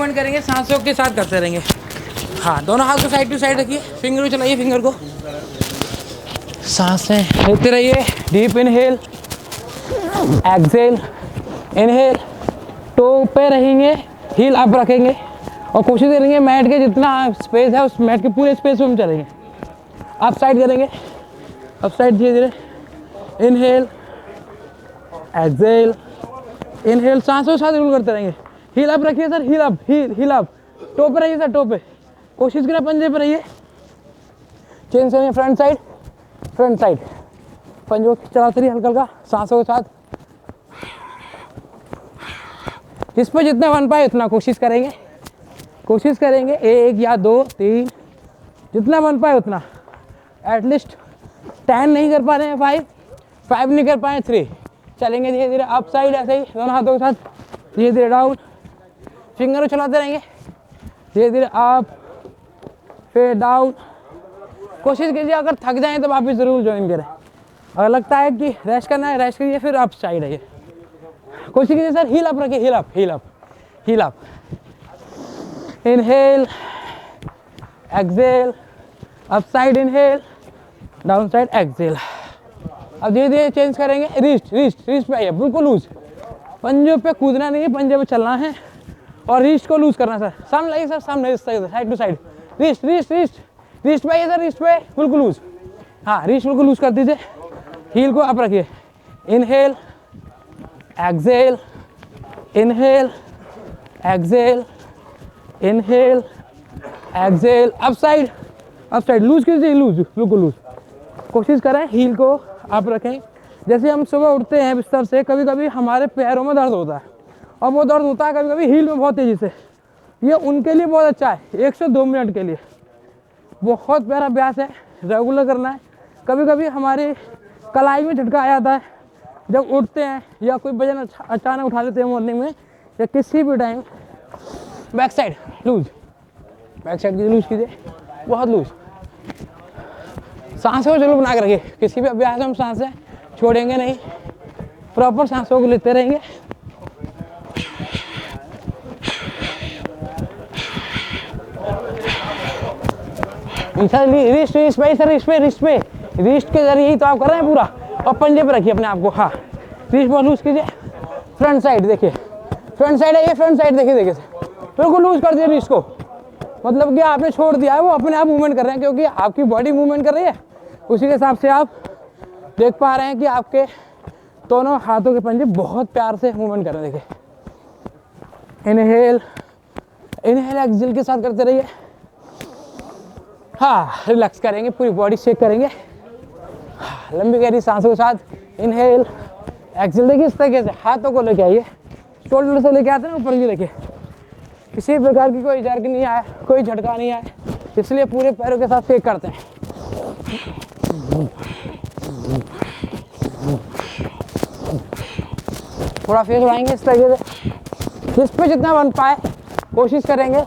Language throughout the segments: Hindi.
मूवमेंट करेंगे, सांसों के साथ करते रहेंगे। हाँ, दोनों हाथ को साइड टू साइड रखिए, फिंगर को चलाइए, फिंगर को, सांसें लेते रहिए। Deep inhale, exhale, inhale, toe पे रहेंगे, हील अप रखेंगे और कोशिश करेंगे मैट के जितना स्पेस है उस मैट के पूरे स्पेस में हम चलेंगे। अप साइड करेंगे, अप साइड धीरे धीरे, इनहेल, एक्सहेल, इनहेल, सांसों के साथ रूल करते रहेंगे। हील अप रखिए sir, heel up, heel up, toe पे रहिए सर, टो पे, कोशिश करें पंजे पे रहिए। चेंज करेंगे फ्रंट साइड, फ्रंट साइड, पंजों चलाते रहिए हल्का हल्का सांसों के साथ। जिस पर जितना बन पाए उतना कोशिश करेंगे, कोशिश करेंगे 1 या 2 3 जितना बन पाए उतना। एटलीस्ट 10 नहीं कर पा रहे हैं, 5 नहीं कर पाए 3, चलेंगे धीरे धीरे अप साइड, ऐसे ही दोनों हाथों के साथ धीरे धीरे डाउन, फिंगर चलाते रहेंगे धीरे धीरे अप, फिर डाउन। कोशिश कीजिए अगर थक जाएं तो वापस जरूर ज्वाइन करें। अगर लगता है कि रेस्ट करना है, रेस्ट करिए, फिर अप साइड आइए। कोशिश कीजिए सर, हील अप रखिए, heel up, heel up, heel up, inhale, exhale, up side inhale, down side exhale. अब धीरे धीरे चेंज करेंगे, रिस्ट, रिस्ट, रिस्ट पे आइए, बिल्कुल लूज, पंजों पे कूदना नहीं है, पंजे पे चलना है और रिस्ट को लूज करना। सर सामने लाइए सर, सामने side to side, wrist, wrist, wrist, wrist पे आइए सर, रिस्ट पे बिल्कुल लूज। हाँ, रिस्ट बिल्कुल लूज कर दीजिए, हील को अप रखिए, inhale, exhale, inhale, exhale, inhale, exhale, up side, loose कीजिए, लूज, बिल्कुल लूज। कोशिश करें हील को अप रखें। जैसे हम सुबह उठते हैं बिस्तर से, कभी कभी हमारे पैरों में दर्द होता है और वो दर्द होता है कभी कभी हील में बहुत तेज़ी से। ये उनके लिए बहुत अच्छा है, 1 से 2 मिनट के लिए बहुत प्यारा अभ्यास है, रेगुलर करना है। कभी कभी हमारी कलाई में झटका आ जाता है जब उठते हैं या कोई वजन अचानक उठा लेते हैं मॉर्निंग में या किसी भी time. Back side loose, back side की लूज कीजिए, बहुत लूज। सांसों को जरूर बना के रखिए, किसी भी अभ्यास में हम सांसें छोड़ेंगे नहीं, प्रॉपर सांसों को लेते रहेंगे। रिस्ट, रिस्ट पे सर, रिस्ट पे, रिस्ट पे, रिस्ट के जरिए ही तो आप कर रहे हैं पूरा, और पंजे पे रखिए अपने आप को। हाँ, रिस्ट बहुत लूज कीजिए। फ्रंट साइड देखिए, फ्रंट साइड है ये, फ्रंट साइड देखिए, देखिए बिल्कुल लूज कर दिए रिस्ट को, मतलब कि आपने छोड़ दिया है, वो अपने आप मूवमेंट कर रहे हैं क्योंकि आपकी बॉडी मूवमेंट कर रही है। उसी के हिसाब से आप देख पा रहे हैं कि आपके दोनों हाथों के पंजे बहुत प्यार से मूवमेंट कर रहे हैं। देखिए, इनहेल, इनहेल, एक्सहेल के साथ करते रहिए। हाँ, रिलैक्स करेंगे, पूरी बॉडी शेक करेंगे। हाँ, लंबी गहरी सांसों के साथ इनहेल, एक्सहेल। देखिए इस तरीके से हाथों को लेके आइए, शोल्डर से लेके आते हैं ऊपर की। देखिए किसी प्रकार की कोई जर्क नहीं आए, कोई झटका नहीं आए, इसलिए पूरे पैरों के साथ शेक करते हैं। थोड़ा फेस उड़ाएंगे इस तरीके से, जिस पे जितना बन पाए कोशिश करेंगे।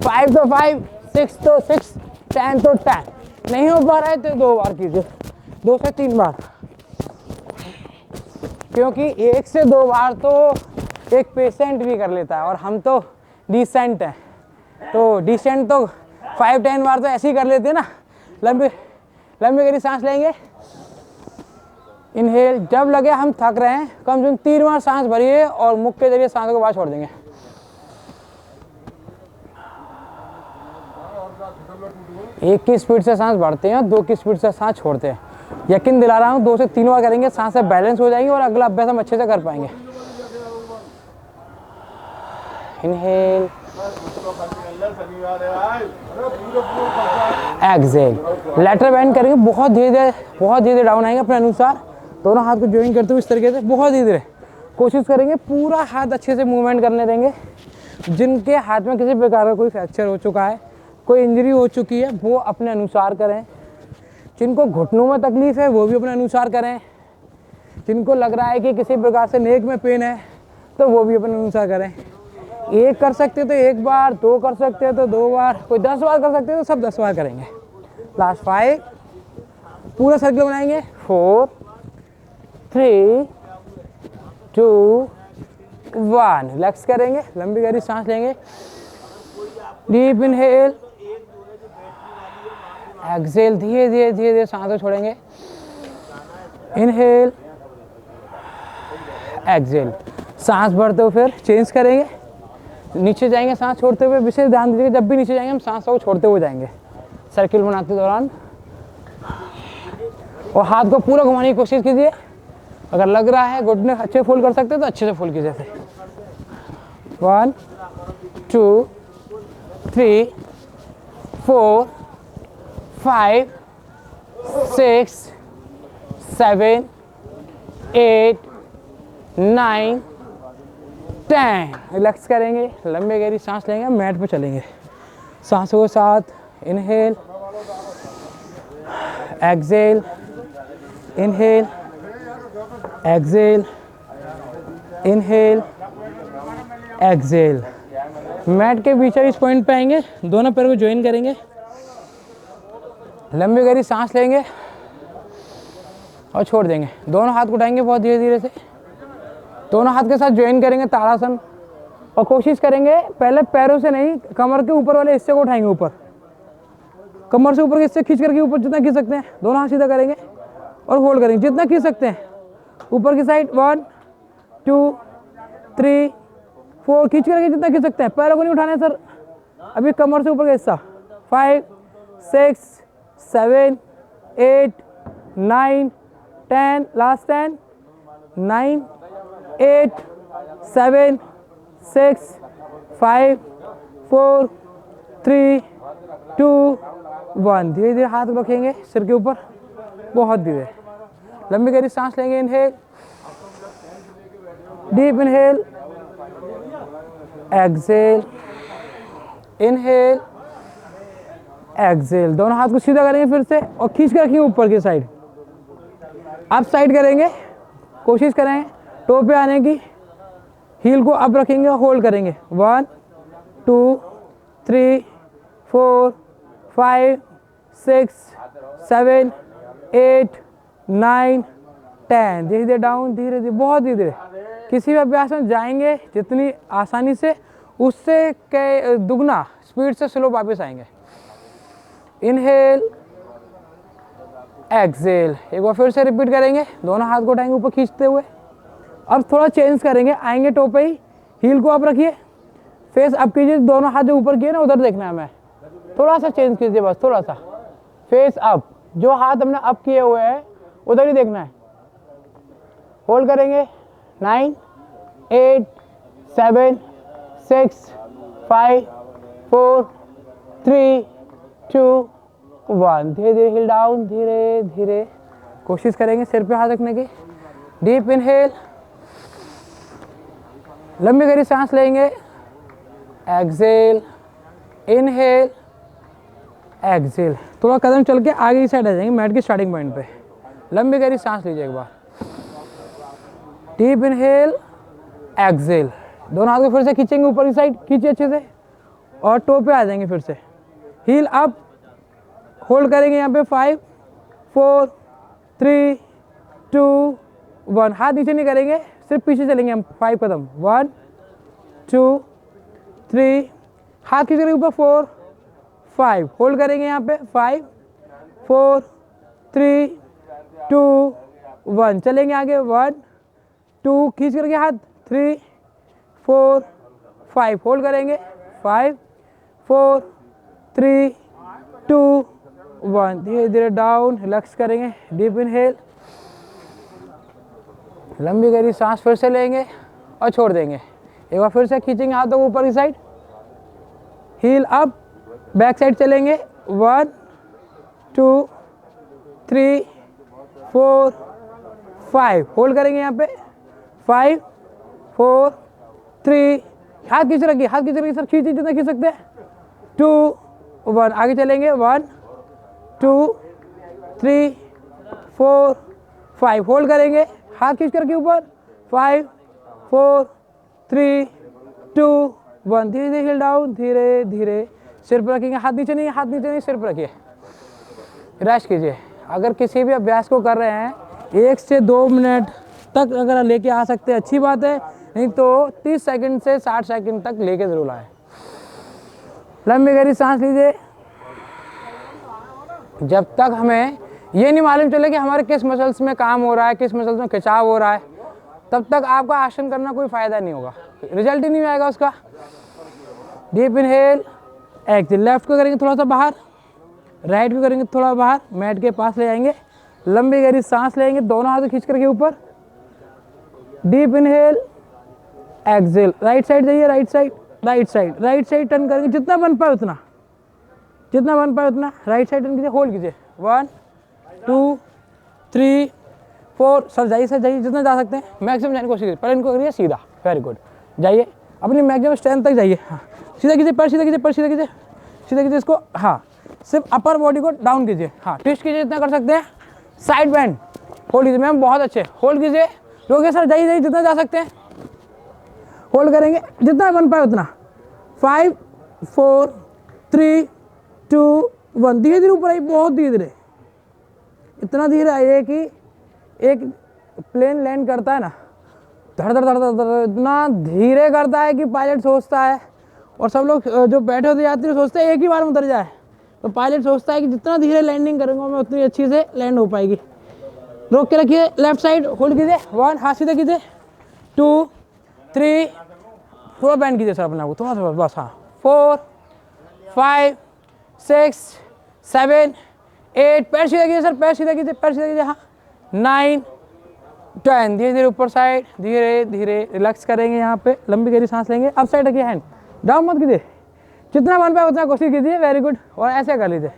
5 तो 5, 6 तो 6, 10 तो 10। नहीं हो पा रहा है तो 2 बार कीजिए, 2 से 3 बार, क्योंकि 1 से 2 बार तो एक पेशेंट भी कर लेता है और हम तो डिसेंट हैं, तो डिसेंट तो 5-10 बार तो ऐसे ही कर लेते हैं ना। लंबी लंबी गहरी सांस लेंगे, इनहेल, जब लगे हम थक रहे हैं कम से कम 3 बार सांस भरिए और मुख के जरिए सांसों को बाहर छोड़ देंगे। एक की स्पीड से सांस भरते हैं, 2 की स्पीड से सांस छोड़ते हैं। यकीन दिला रहा हूँ 2 से 3 बार करेंगे, सांसें बैलेंस हो जाएंगी और अगला अभ्यास हम अच्छे से कर पाएंगे। इनहेल, एक्सहेल, लेटर बेंड करेंगे, बहुत धीरे धीरे डाउन आएंगे अपने अनुसार। दोनों हाथ को ज्वाइन करते हुए इस तरीके से बहुत धीरे धीरे कोशिश करेंगे, पूरा हाथ अच्छे से मूवमेंट करने देंगे। जिनके हाथ में किसी प्रकार का कोई फ्रैक्चर हो चुका है, कोई इंजरी हो चुकी है, वो अपने अनुसार करें। जिनको घुटनों में तकलीफ है वो भी अपने अनुसार करें। जिनको लग रहा है कि किसी प्रकार से नेक में पेन है तो वो भी अपने अनुसार करें। 1 कर सकते तो 1 बार, 2 कर सकते तो 2 बार, कोई 10 बार कर सकते तो सब 10 बार करेंगे। लास्ट 5, पूरा सर्कल बनाएंगे। 4, 3, 2, 1, रिलैक्स करेंगे, लंबी गहरी सांस लेंगे। डीप इनहेल, एक्सहेल, धीरे धीरे धीरे धीरे सांसों छोड़ेंगे, इनहेल, एक्सहेल। सांस भरते हुए फिर चेंज करेंगे, नीचे जाएंगे सांस छोड़ते हुए। विशेष ध्यान दीजिए, जब भी नीचे जाएंगे हम सांस को छोड़ते हुए जाएंगे सर्किल बनाते दौरान। और हाथ को पूरा घुमाने की कोशिश कीजिए। अगर लग रहा है घुटने अच्छे फोल्ड कर सकते हैं तो अच्छे से फोल्ड कीजिए। 1 2 3 4 5 6 7 8 9 10। रिलैक्स करेंगे, लंबे गहरी सांस लेंगे, मैट पे चलेंगे। सांसों के साथ inhale, exhale, inhale, exhale, inhale, exhale. Mat के बीच इस पॉइंट पे आएंगे, दोनों पैर को ज्वाइन करेंगे, लंबी गहरी सांस लेंगे और छोड़ देंगे। दोनों हाथ उठाएंगे बहुत धीरे धीरे से, दोनों हाथ के साथ ज्वाइन करेंगे ताड़ासन। और कोशिश करेंगे पहले पैरों से नहीं, कमर के ऊपर वाले हिस्से को उठाएंगे ऊपर, कमर से ऊपर के हिस्से खींच करके ऊपर जितना खींच सकते हैं। दोनों हाथ सीधा करेंगे और होल्ड करेंगे जितना खींच सकते हैं ऊपर की साइड। 1 2 3 4 खींच करके जितना खींच सकते हैं। पैरों को नहीं उठाना है सर, अभी कमर से ऊपर का हिस्सा। 5 6 7 8 9 10, लास्ट 10 9 8 7 6 5 4 3 2 1। धीरे धीरे हाथ रखेंगे सिर के ऊपर, बहुत धीरे। लंबी गहरी सांस लेंगे, inhale, deep inhale, exhale, inhale, exhale. दोनों हाथ को सीधा करेंगे फिर से और खींच कर रखिए ऊपर की साइड। अप साइड करेंगे, कोशिश करेंगे टो पे आने की। हील को अप रखेंगे और होल्ड करेंगे। 1 2 3 4 5 6 7 8 9 10। धीरे धीरे डाउन, धीरे धीरे, बहुत धीरे धीरे। किसी भी अभ्यास में जाएंगे जितनी आसानी से, उससे के दुगना स्पीड से स्लो वापस आएंगे। Inhale, exhale. एक बार फिर से रिपीट करेंगे, दोनों हाथ को उठाएंगे ऊपर खींचते हुए। अब थोड़ा चेंज करेंगे, आएंगे टो पे ही, हील को अप रखिए, फेस अप कीजिए। दोनों हाथ जो ऊपर किए ना उधर देखना है हमें, थोड़ा सा चेंज कीजिए बस, थोड़ा सा फेस अप। जो हाथ हमने अप किए हुए हैं उधर ही देखना है। होल्ड करेंगे। 9 8 7 6 5 4 3 2 1। धीरे धीरे हिल डाउन, धीरे धीरे कोशिश करेंगे सिर पे हाथ रखने की। डीप इनहेल, लंबी गहरी सांस लेंगे, एक्सहेल, इनहेल, एक्सहेल। थोड़ा कदम चल के आगे की साइड आ जाएंगे मैट की स्टार्टिंग पॉइंट पे। लंबी गहरी सांस लीजिए एक बार। Deep inhale, exhale. दोनों हाथ को फिर से खींचेंगे ऊपर की साइड, खींचिए अच्छे से और टो पे आ जाएंगे फिर से। हील अप, होल्ड करेंगे यहाँ पे। 5 4 3 2 1। हाथ नीचे नहीं करेंगे, सिर्फ पीछे चलेंगे हम 5 कदम। 1 2 3, हाथ खींचेंगे ऊपर। 4 5, होल्ड करेंगे यहाँ पे। 5 4 3 2 1। चलेंगे आगे। 1 2, खींच करके हाथ। 3 4 5, होल्ड करेंगे। 5 4 3 2 1। धीरे धीरे डाउन, रिलैक्स करेंगे। डीप इनहेल, लंबी गहरी सांस फिर से लेंगे और छोड़ देंगे। एक बार फिर से खींचेंगे हाथों को ऊपर की side, heel up, back side चलेंगे। 1 2 3 4 5, होल्ड करेंगे यहाँ पे। 5 4 3, हाथ खींच रखिए, हाथ खींच रखिए सर, खींचिए जितना खींच सकते हैं। 2 1, आगे चलेंगे। 1 2 3 4 5, होल्ड करेंगे, हाथ खींच करके ऊपर। 5 4 3 2 1। धीरे धीरे हिल डाउन, धीरे धीरे सिर पर रखेंगे। हाथ नीचे नहीं, हाथ नीचे नहीं, सिर पर रखिए। रेस्ट कीजिए। अगर किसी भी अभ्यास को कर रहे हैं 1 से 2 मिनट तक अगर लेके आ सकते हैं अच्छी बात है, नहीं तो 30 सेकंड से 60 सेकंड तक लेके जरूर आए। लंबी गहरी सांस लीजिए। जब तक हमें ये नहीं मालूम चले कि हमारे किस मसल्स में काम हो रहा है, किस मसल्स में खिंचाव हो रहा है, तब तक आपका आसन करना कोई फायदा नहीं होगा, रिजल्ट ही नहीं आएगा उसका। Deep inhale, exhale. लेफ्ट को करेंगे थोड़ा सा बाहर, राइट को करेंगे थोड़ा बाहर, मैट के पास ले जाएंगे। लंबी गहरी सांस लेंगे, दोनों हाथ खींच करके ऊपर। Deep inhale, exhale. Right side जाइए, right side, right side, right side turn करेंगे जितना बन पाए उतना, जितना बन पाए उतना। राइट साइड टर्न कीजिए, होल्ड कीजिए। 1 2 3 4। सर जाइए, सर जाइए, जितना जा सकते हैं मैक्सिमम जाने की कोशिश कीजिए। पहले इनको करिए सीधा, वेरी गुड। जाइए अपनी मैक्सिमम स्ट्रेंथ तक जाइए। हाँ, सीधा कीजिए, पैर सीधा कीजिए, पैर सीधा कीजिए, सीधा कीजिए इसको। हाँ, सिर्फ अपर बॉडी को डाउन कीजिए। हाँ, ट्विस्ट कीजिए जितना कर सकते हैं। साइड बैंड होल्ड कीजिए मैम, बहुत अच्छे, होल्ड कीजिए। रोकिए सर, जाइए जाइए, जितना जा सकते हैं होल्ड करेंगे, जितना बन पाए उतना। 5 4 3 2 1। धीरे धीरे ऊपर आइए, बहुत धीरे धीरे, इतना धीरे आइए कि एक प्लेन लैंड करता है ना, धड़ धड़ धड़ धड़ इतना धीरे करता है कि पायलट सोचता है, और सब लोग जो बैठे होते यात्री सोचते हैं एक ही बार में उतर जाए, तो पायलट सोचता है कि जितना धीरे लैंडिंग करूँगा मैं उतनी अच्छी से लैंड हो पाएगी। रोक के रखिए, लेफ्ट साइड होल्ड कीजिए। 1, हाथ सीधा कीजिए। 2 3, थोड़ा बैंड कीजिए सर अपने आप को, थोड़ा सा बस। हाँ, 4 5 6 7 8। पैर सीधा कीजिए सर, पैर सीधा कीजिए, पैर सीधा कीजिए। हाँ, 9 10। धीरे धीरे ऊपर साइड, धीरे धीरे रिलैक्स करेंगे। यहाँ पे लंबी गहरी सांस लेंगे। अप साइड रखिए, हैंड डाउन मत कीजिए, जितना बन पाए उतना कोशिश कीजिए। Very good. और ऐसे कर लीजिए,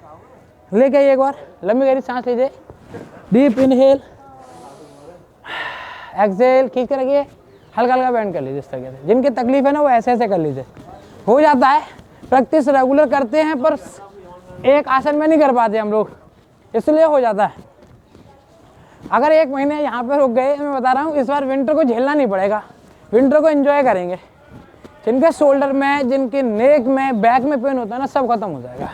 लेके आइए एक बार, लंबी गहरी सांस लीजिए। डीप इनहेल, एक्सहेल, खींच कर रखिए, हल्का हल्का बैंड कर लीजिए इस तरीके से। जिनकी तकलीफ है ना वो ऐसे ऐसे कर लीजिए, हो जाता है। प्रैक्टिस रेगुलर करते हैं पर एक आसन में नहीं कर पाते हम लोग, इसलिए हो जाता है। अगर 1 महीने यहाँ पे रुक गए, मैं बता रहा हूँ इस बार विंटर को झेलना नहीं पड़ेगा, विंटर को एंजॉय करेंगे। जिनके शोल्डर में, जिनके नेक में, बैक में पेन होता है ना, सब खत्म हो जाएगा।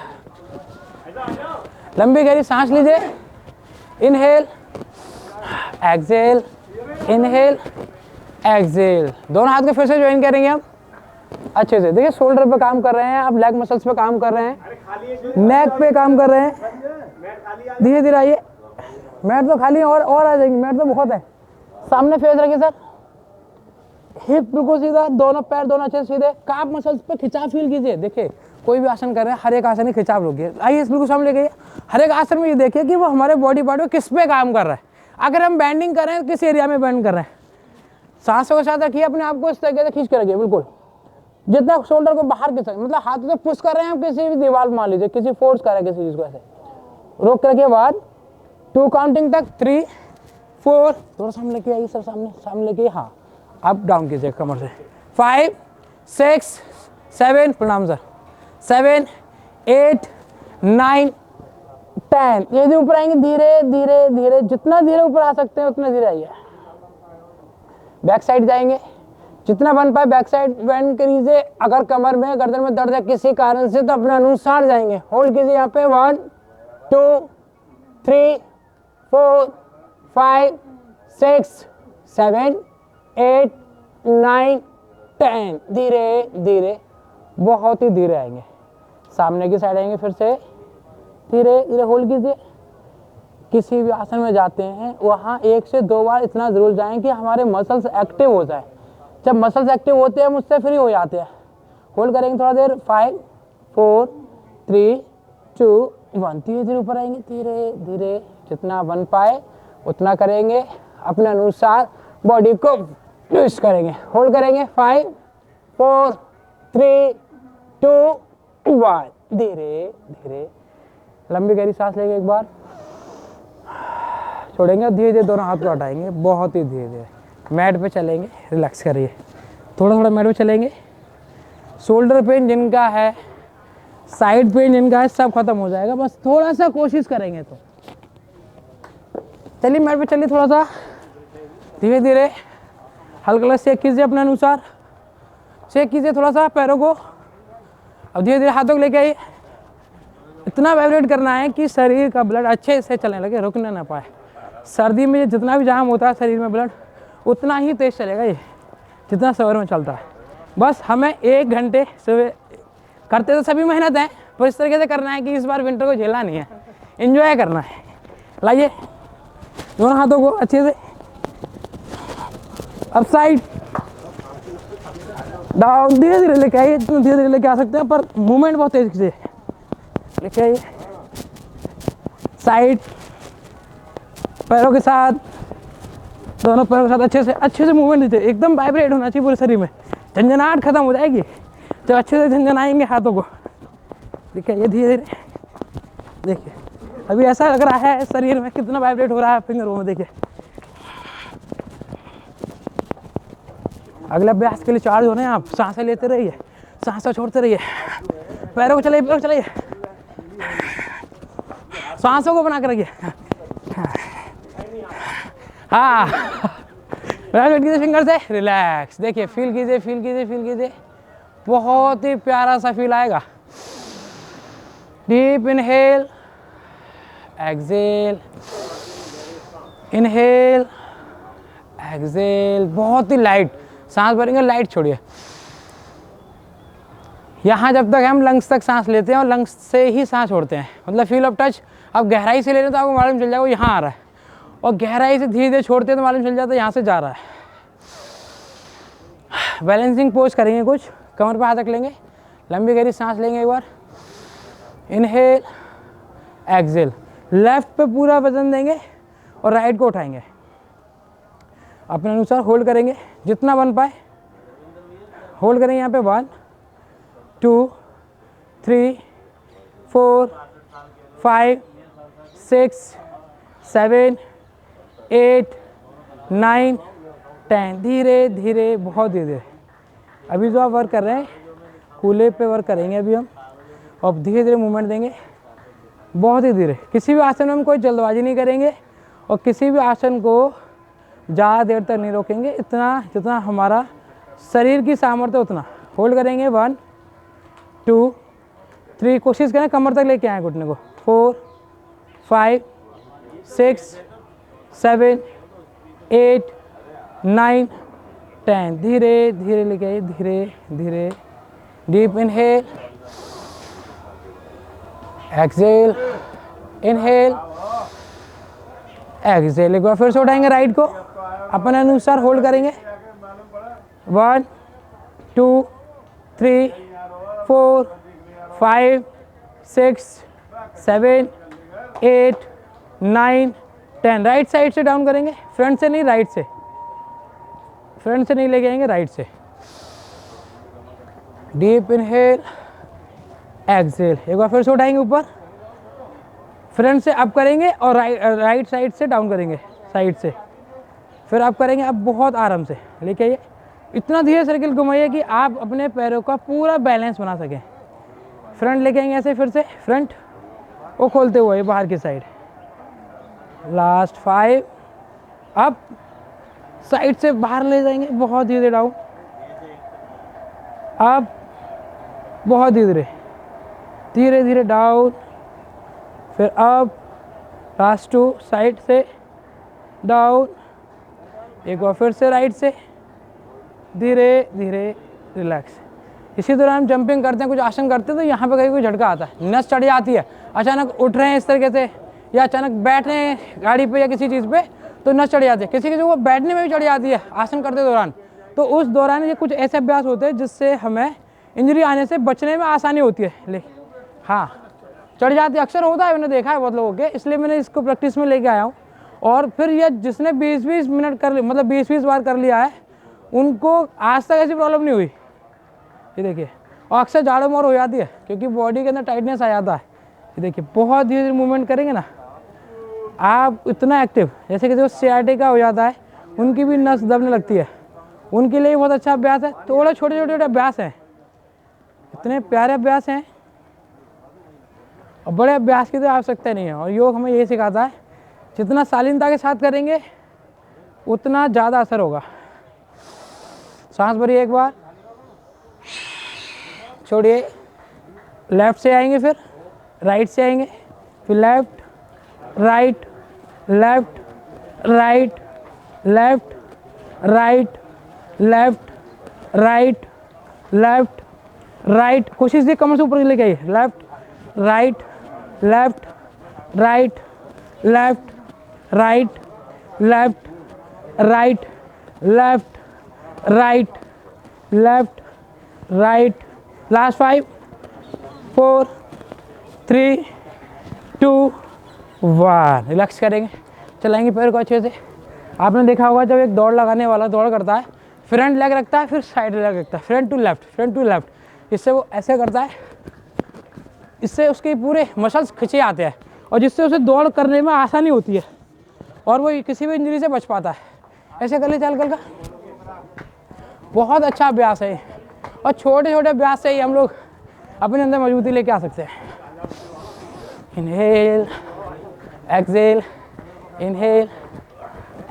लंबी गहरी सांस लीजिए। Inhale, exhale, inhale, exhale. दोनों हाथ को फिर से ज्वाइन करेंगे हम अच्छे से। देखिए शोल्डर पे काम कर रहे हैं, अब लेग मसल्स पे काम कर रहे हैं, नेक पे काम कर रहे हैं। धीरे धीरे आइए, मैट तो खाली है, और आ जाएंगे, मैट तो बहुत है। सामने फेस रखिए सर, हिप बिल्कुल सीधा, दोनों पैर दोनों अच्छे सीधे। काफ मसल्स पे खिंचाव फील कीजिए। देखिए कोई भी आसन कर रहे हैं, हर एक आसन में खिंचाव रोकिए। आइए इस बिल्कुल सामने लेके, हर एक आसन में ये देखिए कि वो हमारे बॉडी पार्ट में किस पे काम कर रहा है। अगर हम बैंडिंग कर रहे हैं, किस एरिया में बैंड कर रहे हैं। सांसों के साथ रखिए, अपने आप को इस तरीके से खींच के रखिए, बिल्कुल जितना शोल्डर को बाहर खींच, मतलब हाथ से पुश कर रहे हैं हम किसी भी दीवार मान लीजिए, किसी फोर्स कर रहे हैं किसी चीज को, ऐसे रोक के रखिए। 1 2 काउंटिंग तक, 3 4। थोड़ा सामने लेके आइए सर, सामने सामने लेके। हाँ, अप डाउन कीजिए कमर से। 5 6 7, प्रणाम सर, 7 8 9 10। ये ऊपर आएंगे, धीरे धीरे धीरे, जितना धीरे ऊपर आ सकते हैं उतना धीरे आइए। बैक साइड जाएंगे, जितना बन पाए बैक साइड बेंड करिए। अगर कमर में, गर्दन में दर्द है किसी कारण से, तो अपने अनुसार जाएंगे। होल्ड कीजिए यहाँ पे। 1 2 3 4 5 6 7 8 9 10। धीरे धीरे, बहुत ही धीरे आएंगे। सामने की साइड आएंगे, फिर से धीरे धीरे होल्ड कीजिए। किसी भी आसन में जाते हैं वहाँ 1 से 2 बार इतना जरूर जाएं कि हमारे मसल्स एक्टिव हो जाए। जब मसल्स एक्टिव होते हैं, मुझसे फ्री हो जाते हैं। होल्ड करेंगे थोड़ा देर। 5 4 3 2 1। धीरे धीरे ऊपर आएंगे, धीरे धीरे, जितना बन पाए उतना करेंगे। अपने अनुसार बॉडी को ट्विस्ट करेंगे। होल्ड करेंगे। 5 4 3 2 1। धीरे धीरे लंबी गहरी सांस लेंगे, एक बार छोड़ेंगे, धीरे धीरे दोनों हाथ को हटाएंगे, बहुत ही धीरे धीरे। मैट पे चलेंगे, रिलैक्स करिए, थोड़ा थोड़ा मैट पे चलेंगे। शोल्डर पेन जिनका है, साइड पेन जिनका है, सब खत्म हो जाएगा, बस थोड़ा सा कोशिश करेंगे तो। चलिए मैट पे चलिए, थोड़ा सा धीरे धीरे हल्का शेक कीजिए, अपने अनुसार शेक कीजिए थोड़ा सा पैरों को। अब धीरे धीरे हाथों को लेके आइए। इतना वाइब्रेट करना है कि शरीर का ब्लड अच्छे से चलने लगे, रुकने ना पाए। सर्दी में जितना भी जाम होता है शरीर में ब्लड, उतना ही तेज चलेगा ये, जितना सवेर में चलता है। बस हमें 1 घंटे सुबह करते तो सभी मेहनत है, पर इस तरीके से करना है कि इस बार विंटर को झेलना नहीं है, एंजॉय करना है। लाइए दोनों हाथों को अच्छे से अप साइड डाउन, धीरे धीरे लेके आइए, जितना धीरे धीरे लेके आ सकते हैं, पर मूवमेंट बहुत तेज से लेके आइए। साइड पैरों के साथ, दोनों पैरों के साथ अच्छे से मूवमेंट दीजिए, एकदम वाइब्रेट होना चाहिए पूरे शरीर में, झंझनाहट खत्म हो जाएगी जब अच्छे से झंझनाएंगे हाथों को। देखिए ये धीरे धीरे, देखिए अभी ऐसा लग रहा है शरीर में कितना वाइब्रेट हो रहा है फिंगरों में। देखिए अगले अभ्यास के लिए चार्ज हो रहे हैं आप, सांसें लेते रहिए, सांसें छोड़ते रहिए, पैरों को चलाइए, पैरों को चलाइए, सांसों को बना के रखिए। हाँ कीजिए फिंगर से, रिलैक्स। देखिए फील कीजिए, फील कीजिए, फील कीजिए, बहुत ही प्यारा सा फील आएगा। Deep inhale, exhale, inhale, exhale, बहुत ही लाइट सांस भरेंगे, लाइट छोड़िए। यहाँ जब तक हम लंग्स तक सांस लेते हैं और लंग्स से ही सांस छोड़ते हैं, मतलब फील ऑफ टच आप गहराई से ले रहे हैं तो आपको मालूम चल जाएगा वो यहाँ आ रहा है, और गहराई से धीरे धीरे छोड़ते हैं तो मालूम चल जाता है यहाँ से जा रहा है। बैलेंसिंग पोज करेंगे, कुछ कमर पे हाथ रख लेंगे, लंबी गहरी सांस लेंगे एक बार, इनहेल, एक्सेल, लेफ्ट पे पूरा वजन देंगे और राइट को उठाएंगे, अपने अनुसार होल्ड करेंगे जितना बन पाए, होल्ड करेंगे यहाँ पे 1 2 3 4 5 6 7 8 9 10, धीरे धीरे, बहुत धीरे धीरे। अभी जो आप वर्क कर रहे हैं कूल्हे पे वर्क करेंगे अभी हम, और धीरे धीरे मूवमेंट देंगे, बहुत ही धीरे। किसी भी आसन में हम कोई जल्दबाजी नहीं करेंगे और किसी भी आसन को ज़्यादा देर तक नहीं रोकेंगे, इतना जितना हमारा शरीर की सामर्थ्य उतना होल्ड करेंगे। 1 2 3, कोशिश करें कमर तक लेके आए घुटने को, 4 5 6 7 8 9 10, धीरे धीरे लेके आइए, धीरे धीरे। Deep inhale, exhale, inhale, exhale. एक बार फिर से उठाएंगे राइट को, अपने अनुसार होल्ड करेंगे। 1 2 3 4 5 6 7 8 9 10, राइट साइड से डाउन करेंगे, फ्रंट से नहीं, राइट से, फ्रंट से नहीं लेके आएंगे, राइट से। डीप इनहेल, एक्सेल, एक बार फिर से उठाएंगे ऊपर, फ्रंट से अप करेंगे और राइट साइड से डाउन करेंगे, साइड से, फिर अप करेंगे। अब बहुत आराम से लेके आइए, इतना धीरे सर्किल घुमाइए कि आप अपने पैरों का पूरा बैलेंस बना सकें। फ्रंट लेके आएंगे ऐसे, फिर से फ्रंट वो खोलते हुए बाहर की साइड, लास्ट 5, अप, साइड से बाहर ले जाएंगे, बहुत धीरे डाउन, अप, बहुत धीरे धीरे धीरे डाउन, फिर अप, लास्ट 2, साइड से डाउन, एक बार फिर से राइट से, धीरे धीरे रिलैक्स। इसी दौरान हम जंपिंग करते हैं, कुछ आसन करते हैं तो यहाँ पे कहीं कोई झटका आता है, नस चढ़ जाती है, अचानक उठ रहे हैं इस तरीके से, या अचानक बैठ रहे हैं गाड़ी पे या किसी चीज़ पे तो नस चढ़ जाती है, किसी किसी को बैठने में भी चढ़ जाती है आसन करते दौरान। तो उस दौरान ये कुछ ऐसे अभ्यास होते हैं जिससे हमें इंजरी आने से बचने में आसानी होती है। लेकिन हाँ, चढ़ जाती है, अक्सर होता है, मैंने देखा है बहुत लोगों के, इसलिए मैंने इसको प्रैक्टिस में लेके आया हूँ। और फिर ये जिसने 20-20 मिनट कर, मतलब 20-20 बार कर लिया है, उनको आज तक ऐसी प्रॉब्लम नहीं हुई। ये देखिए, और अक्सर जाड़ों में और हो जाती है क्योंकि बॉडी के अंदर टाइटनेस आ जाता है। ये देखिए, बहुत धीरे धीरे मूवमेंट करेंगे ना आप, इतना एक्टिव, जैसे कि जो सियाटिका हो जाता है उनकी भी नस दबने लगती है, उनके लिए बहुत अच्छा अभ्यास है। थोड़े छोटे छोटे अभ्यास हैं, इतने प्यारे अभ्यास हैं, और बड़े अभ्यास की तो आवश्यकता नहीं है। और योग हमें यही सिखाता है, जितना शालीनता के साथ करेंगे उतना ज़्यादा असर होगा। सांस भरिए एक बार, छोड़िए, लेफ्ट से आएंगे, फिर राइट से आएंगे, फिर left right left right left right left right left right, कोशिश कीजिए कमर से ऊपर लेके आइए, left right left right left right left right left right left right, last 5 4 3 2 1, relax करेंगे, चलाएंगे पैर को अच्छे से। आपने देखा होगा जब एक दौड़ लगाने वाला दौड़ करता है, फ्रंट लेग रखता है, फिर साइड लेग रखता है, फ्रंट टू लेफ्ट, इससे वो ऐसे करता है, इससे उसके पूरे मसल्स खिंचे आते हैं और जिससे उसे दौड़ करने में आसानी होती है और वो किसी भी इंजरी से बच पाता है। ऐसे कर ले चल का, बहुत अच्छा अभ्यास है और छोटे छोटे अभ्यास से ही हम लोग अपने अंदर मजबूती लेके आ सकते हैं। Inhale exhale, inhale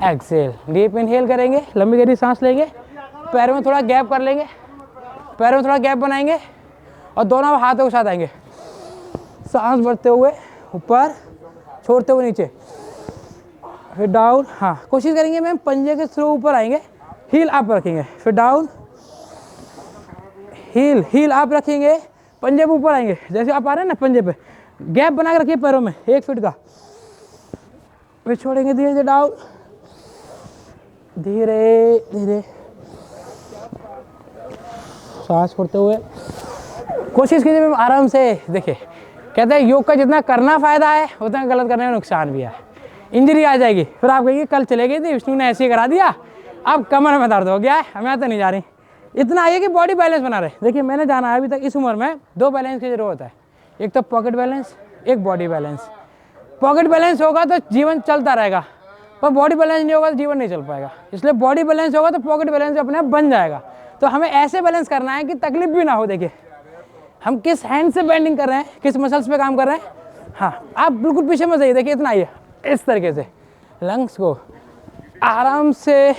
Excel, deep inhale करेंगे, लंबी गहरी सांस लेंगे, पैरों में थोड़ा गैप कर लेंगे, पैरों में थोड़ा गैप बनाएंगे और दोनों हाथों के साथ आएंगे, सांस भरते हुए ऊपर, छोड़ते हुए नीचे, फिर डाउन। हाँ, कोशिश करेंगे मैम पंजे के थ्रू ऊपर आएंगे, हील अप रखेंगे, फिर डाउन, हील अप रखेंगे, पंजे पे ऊपर आएंगे, जैसे आप आ रहे हैं ना पंजे पे, गैप बना के रखिए पैरों में 1 फीट का, फिर छोड़ेंगे धीरे धीरे डाउन, धीरे धीरे सांस छोड़ते हुए। कोशिश कीजिए मैम आराम से, देखिए कहते हैं योग का जितना करना फायदा है उतना गलत करने में नुकसान भी है। इंजरी आ जाएगी, फिर आप कहेंगे कल चले गई थी विष्णु ने ऐसे ही करा दिया, अब कमर में दर्द हो गया है, मैं तो नहीं जा रही। इतना आइए कि बॉडी बैलेंस बना रहे। देखिए मैंने जाना है अभी तक इस उम्र में 2 बैलेंस की जरूरत है, एक तो पॉकेट बैलेंस, एक बॉडी बैलेंस। पॉकेट बैलेंस होगा तो जीवन चलता रहेगा, पर बॉडी बैलेंस नहीं होगा तो जीवन नहीं चल पाएगा। इसलिए बॉडी बैलेंस होगा तो पॉकेट बैलेंस अपने आप बन जाएगा। तो हमें ऐसे बैलेंस करना है कि तकलीफ भी ना हो। देखिए हम किस हैंड से बेंडिंग कर रहे हैं, किस मसल्स पे काम कर रहे हैं। हाँ, आप बिल्कुल पीछे मत जाइए, देखिए इतना आइए, इस तरीके से लंग्स को आराम से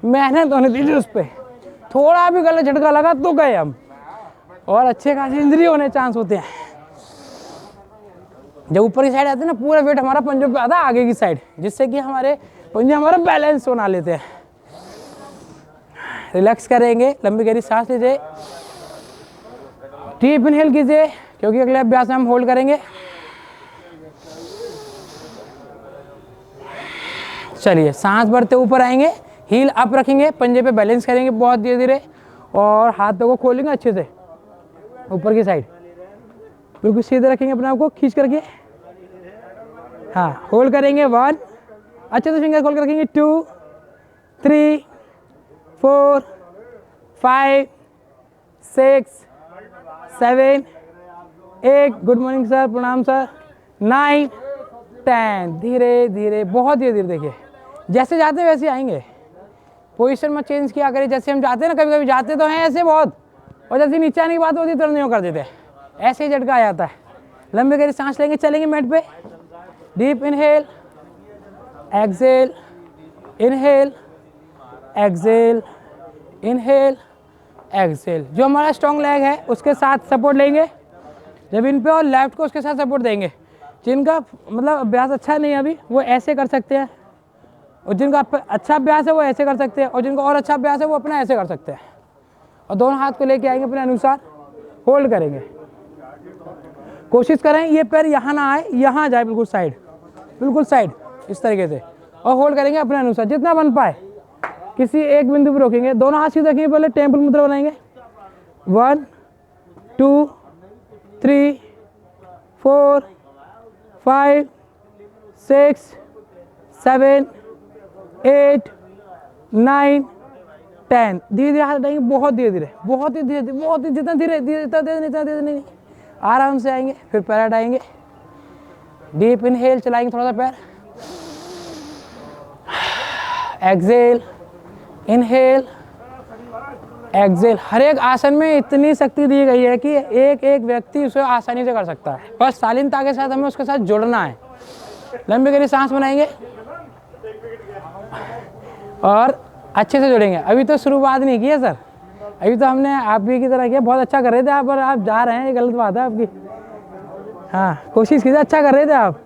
मेहनत होने दीजिए उस पर। थोड़ा भी गलत झटका लगा तो गए हम, और अच्छे खासी इंजरी होने चांस होते हैं। जब ऊपर की साइड आते हैं ना, पूरा वेट हमारा पंजों पे आता है आगे की साइड, जिससे कि हमारे पंजे हमारा बैलेंस बना लेते हैं। रिलैक्स करेंगे, लंबी गहरी सांस लीजिए, डीप इनहेल कीजिए, क्योंकि अगले अभ्यास में हम होल्ड करेंगे। चलिए सांस भरते ऊपर आएंगे, हील अप रखेंगे, पंजे पे बैलेंस करेंगे बहुत धीरे धीरे, और हाथों को खोलेंगे अच्छे से ऊपर की साइड, बिल्कुल सीधे रखेंगे अपने आप को, खींच करके। हाँ, होल्ड करेंगे 1, अच्छे से फिंगर खोल कर रखेंगे, 2 3 4 5 6 7 8, गुड मॉर्निंग सर, प्रणाम सर, 9 10, धीरे धीरे, बहुत धीरे धीरे। देखिए जैसे जाते वैसे आएंगे, पोजीशन में चेंज किया करिए। जैसे हम जाते हैं ना, कभी कभी जाते तो हैं ऐसे बहुत, और जैसे नीचे आने की बात होती है तुरंत नहीं कर देते, ऐसे ही झटका आ जाता है। लंबे गहरी सांस लेंगे, चलेंगे मैट पे, deep inhale exhale, inhale exhale, inhale Excel. जो हमारा स्ट्रॉन्ग लेग है उसके साथ सपोर्ट लेंगे जब इन पे, और लेफ्ट को उसके साथ सपोर्ट देंगे। जिनका मतलब अभ्यास अच्छा नहीं है अभी, वो ऐसे कर सकते हैं, और जिनका अच्छा अभ्यास है वो ऐसे कर सकते हैं, और जिनका और अच्छा अभ्यास है वो अपना ऐसे कर सकते हैं। और दोनों हाथ को लेके आएंगे अपने अनुसार, होल्ड करेंगे। कोशिश करें ये पैर यहाँ ना आए, यहाँ जाए, बिल्कुल साइड, बिल्कुल साइड, इस तरीके से, और होल्ड करेंगे अपने अनुसार जितना बन पाए। किसी एक बिंदु पर रोकेंगे, दोनों हाथ सीधे रखेंगे, पहले टेम्पल मुद्रा बनाएंगे, 1 2 3 4 5 6 7 8 9 10, धीरे धीरे हाथ हटाएंगे, बहुत धीरे धीरे, बहुत ही धीरे धीरे, बहुत ही, जितना धीरे धीरे, इतना धीरे, इतना धीरे नहीं, आराम से आएंगे। फिर पैर हटाएंगे, डीप इनहेल चलाएंगे थोड़ा सा पैर, एक्सेल, इनहेल एक्सेल। हर एक आसन में इतनी शक्ति दी गई है कि एक एक व्यक्ति उसे आसानी से कर सकता है, बस शालीनता के साथ हमें उसके साथ जुड़ना है। लंबी गहरी सांस बनाएंगे और अच्छे से जुड़ेंगे। अभी तो शुरुआत नहीं की है सर, अभी तो हमने आप भी की तरह किया, बहुत अच्छा कर रहे थे आप, पर आप जा रहे हैं, ये गलत बात है आपकी। हाँ, कोशिश कीजिए, अच्छा कर रहे थे आप।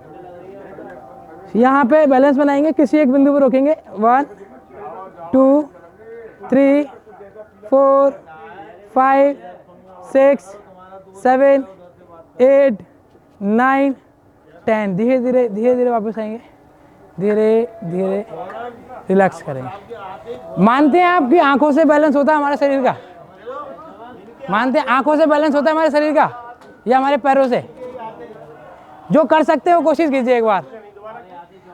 यहाँ पे बैलेंस बनाएंगे, किसी एक बिंदु पर रोकेंगे, 1 2 3 4 5 6 7 8 9 10। धीरे धीरे धीरे धीरे वापस आएंगे, धीरे धीरे रिलैक्स करेंगे। मानते हैं आपकी आंखों से बैलेंस होता है हमारे शरीर का? मानते हैं आंखों से बैलेंस होता है हमारे शरीर का या हमारे पैरों से? जो कर सकते हैं वो कोशिश कीजिए एक बार।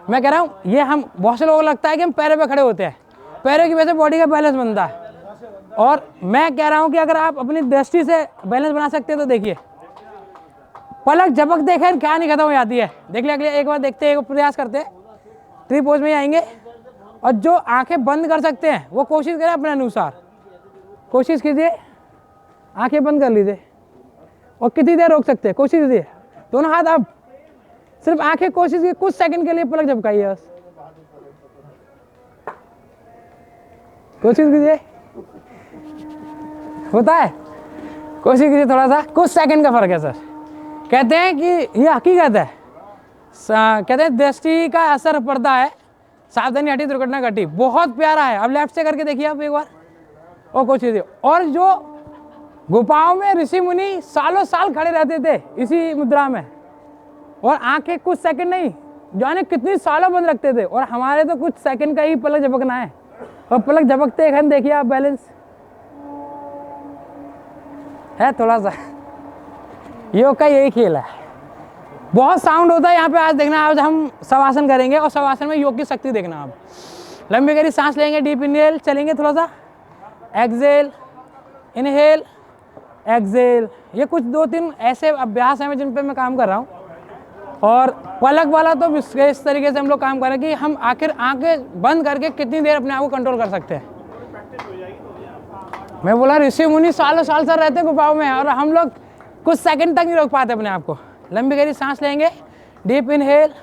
मैं कह रहा हूँ ये हम बहुत से लोगों को लगता है कि हम पैरों पे खड़े होते हैं, पैरों की वजह से बॉडी का बैलेंस बनता है। और मैं कह रहा हूँ कि अगर आप अपनी दृष्टि से बैलेंस बना सकते हैं तो देखिए, पलक झपक देखे क्या नहीं खत्म हो जाती है। देख लिया अगले एक बार देखते हैं, एक प्रयास करते हैं, ट्री पोज में ही आएंगे। और जो आंखें बंद कर सकते हैं वो कोशिश करें अपने अनुसार, कोशिश कीजिए, आंखें बंद कर लीजिए। और कितनी देर रोक सकते हैं कोशिश कीजिए, दोनों हाथ अब, सिर्फ आंखें कोशिश कीजिए, कुछ सेकंड के लिए पलक झपकाइए बस, कोशिश कीजिए, होता है, कोशिश कीजिए थोड़ा सा, कुछ सेकंड का फर्क है सर। कहते हैं कि ये हकीकत है, कहते हैं दृष्टि का असर पड़ता है, सावधानी हटी दुर्घटना घटी। बहुत प्यारा है। अब लेफ्ट से करके देखिए आप एक बार, और कोशिश कीजिए। और जो गुफाओं में ऋषि मुनि सालों साल खड़े रहते थे इसी मुद्रा में, और आंखें कुछ सेकंड नहीं जाने कितनी सालों बंद रखते थे, और हमारे तो कुछ सेकंड का ही पलक झपकना है। और पलक झपकते एक देखिए आप, बैलेंस है थोड़ा सा। योग का यही खेल है, बहुत साउंड होता है यहाँ पे। आज देखना, आज हम शवासन करेंगे और शवासन में योग की शक्ति देखना। आप लंबी गहरी सांस लेंगे, डीप इनहेल, चलेंगे थोड़ा सा, एक्सहेल, इनहेल, एक्सहेल। ये कुछ 2-3 ऐसे अभ्यास हैं जिन पे मैं काम कर रहा हूँ। और पलक वाला तो इस तरीके से हम लोग काम कर रहे हैं कि हम आखिर आंखें बंद करके कितनी देर अपने आप को कंट्रोल कर सकते हैं। मैं बोला ऋषि मुनि सालों साल सर रहते गुफाओं में, और हम लोग कुछ सेकंड तक नहीं रोक पाते अपने आप को। लंबी गहरी सांस लेंगे, डीप इनहेल,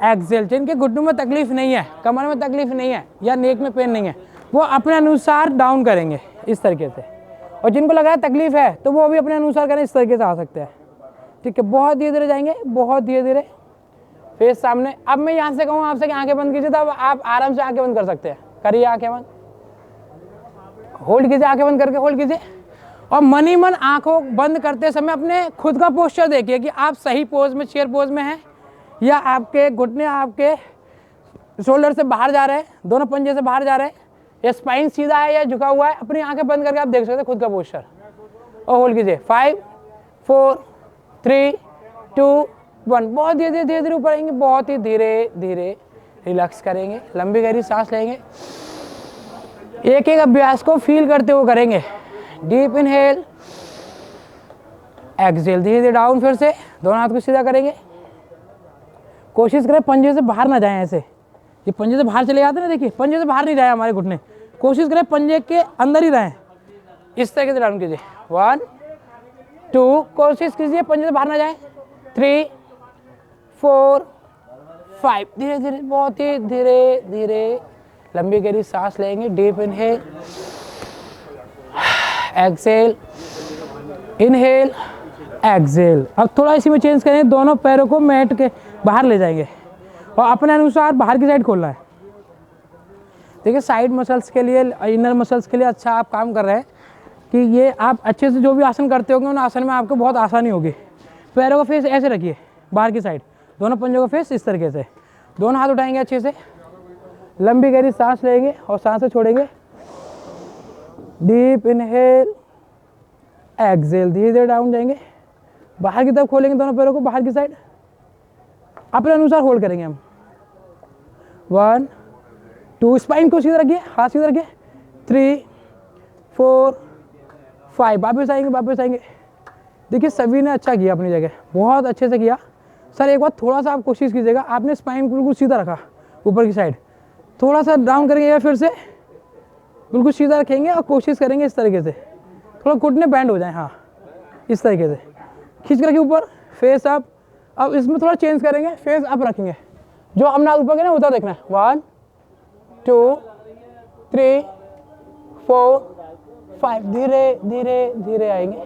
एक्सहेल। जिनके घुटनों में तकलीफ नहीं है, कमर में तकलीफ नहीं है या नेक में पेन नहीं है, वो अपने अनुसार डाउन करेंगे इस तरीके से। और जिनको लगा तकलीफ है तो वो भी अपने अनुसार करें, इस तरीके से आ सकते हैं। ठीक है, बहुत धीरे धीरे जाएंगे, बहुत धीरे धीरे, फेस सामने। अब मैं यहाँ से कहूँ आपसे कि आंखें बंद कीजिए, तो अब आप आराम से आंखें बंद कर सकते हैं। करिए आंखें बंद, होल्ड कीजिए, आंखें बंद करके होल्ड कीजिए। और मन ही मन आंखों बंद करते समय अपने खुद का पोस्चर देखिए कि आप सही पोज में, चेयर पोज में हैं, या आपके घुटने आपके शोल्डर से बाहर जा रहे हैं, दोनों पंजे से बाहर जा रहे हैं, या स्पाइन सीधा है या झुका हुआ है। अपनी आंखें बंद करके आप देख सकते हैं खुद का पोस्चर, और होल्ड कीजिए। 5 4 3 2 1। बहुत धीरे धीरे धीरे ऊपर आएंगे, बहुत ही धीरे धीरे रिलैक्स करेंगे। लंबी गहरी सांस लेंगे, एक एक अभ्यास को फील करते हुए करेंगे। डीप इनहेल, एक्सहेल, धीरे धीरे डाउन। फिर से दोनों हाथ को सीधा करेंगे, कोशिश करें पंजे से बाहर ना जाएं। ऐसे ये पंजे से बाहर चले जाते हैं ना, देखिए पंजे से बाहर नहीं जाए हमारे घुटने, कोशिश करें पंजे के अंदर ही रहें। इस तरीके से डाउन कीजिए। 1 2, कोशिश कीजिए पंजे से बाहर ना जाए। 3 4 5, धीरे धीरे, बहुत ही धीरे धीरे लंबी गहरी सांस लेंगे। Deep inhale, exhale, inhale, exhale. अब थोड़ा इसी में चेंज करें, दोनों पैरों को मैट के बाहर ले जाएंगे और अपने अनुसार बाहर की साइड खोलना है। देखिए साइड मसल्स के लिए, इनर मसल्स के लिए अच्छा आप काम कर रहे हैं कि ये आप अच्छे से जो भी आसन करते होंगे उन आसन में आपको बहुत आसानी होगी। पैरों का फेस ऐसे रखिए बाहर की साइड, दोनों पंजों का फेस इस तरीके से, दोनों हाथ उठाएंगे अच्छे से, लंबी गहरी सांस लेंगे और सांसें छोड़ेंगे। डीप इनहेल, एक्सहेल, धीरे धीरे डाउन जाएंगे, बाहर की तरफ खोलेंगे दोनों पैरों को बाहर की साइड, अपने अनुसार होल्ड करेंगे हम। 1 2, स्पाइन को सीधा रखिए, हाथ सीधा रखिए। 3 4 5, वापस आएंगे, वापस आएंगे। देखिए सभी ने अच्छा किया अपनी जगह, बहुत अच्छे से किया। सर एक बार थोड़ा सा आप कोशिश कीजिएगा, आपने स्पाइन बिल्कुल सीधा रखा ऊपर की साइड, थोड़ा सा डाउन करेंगे फिर से बिल्कुल सीधा रखेंगे और कोशिश करेंगे इस तरीके से थोड़ा घुटने बैंड हो जाए। हाँ इस तरीके से खींच कर रखिए ऊपर, फेस अप। अब इसमें थोड़ा चेंज करेंगे, फेस अप रखेंगे, जो अपना ऊपर के ना उतना देखना है। 1 2 3 4 5, धीरे धीरे धीरे आएंगे,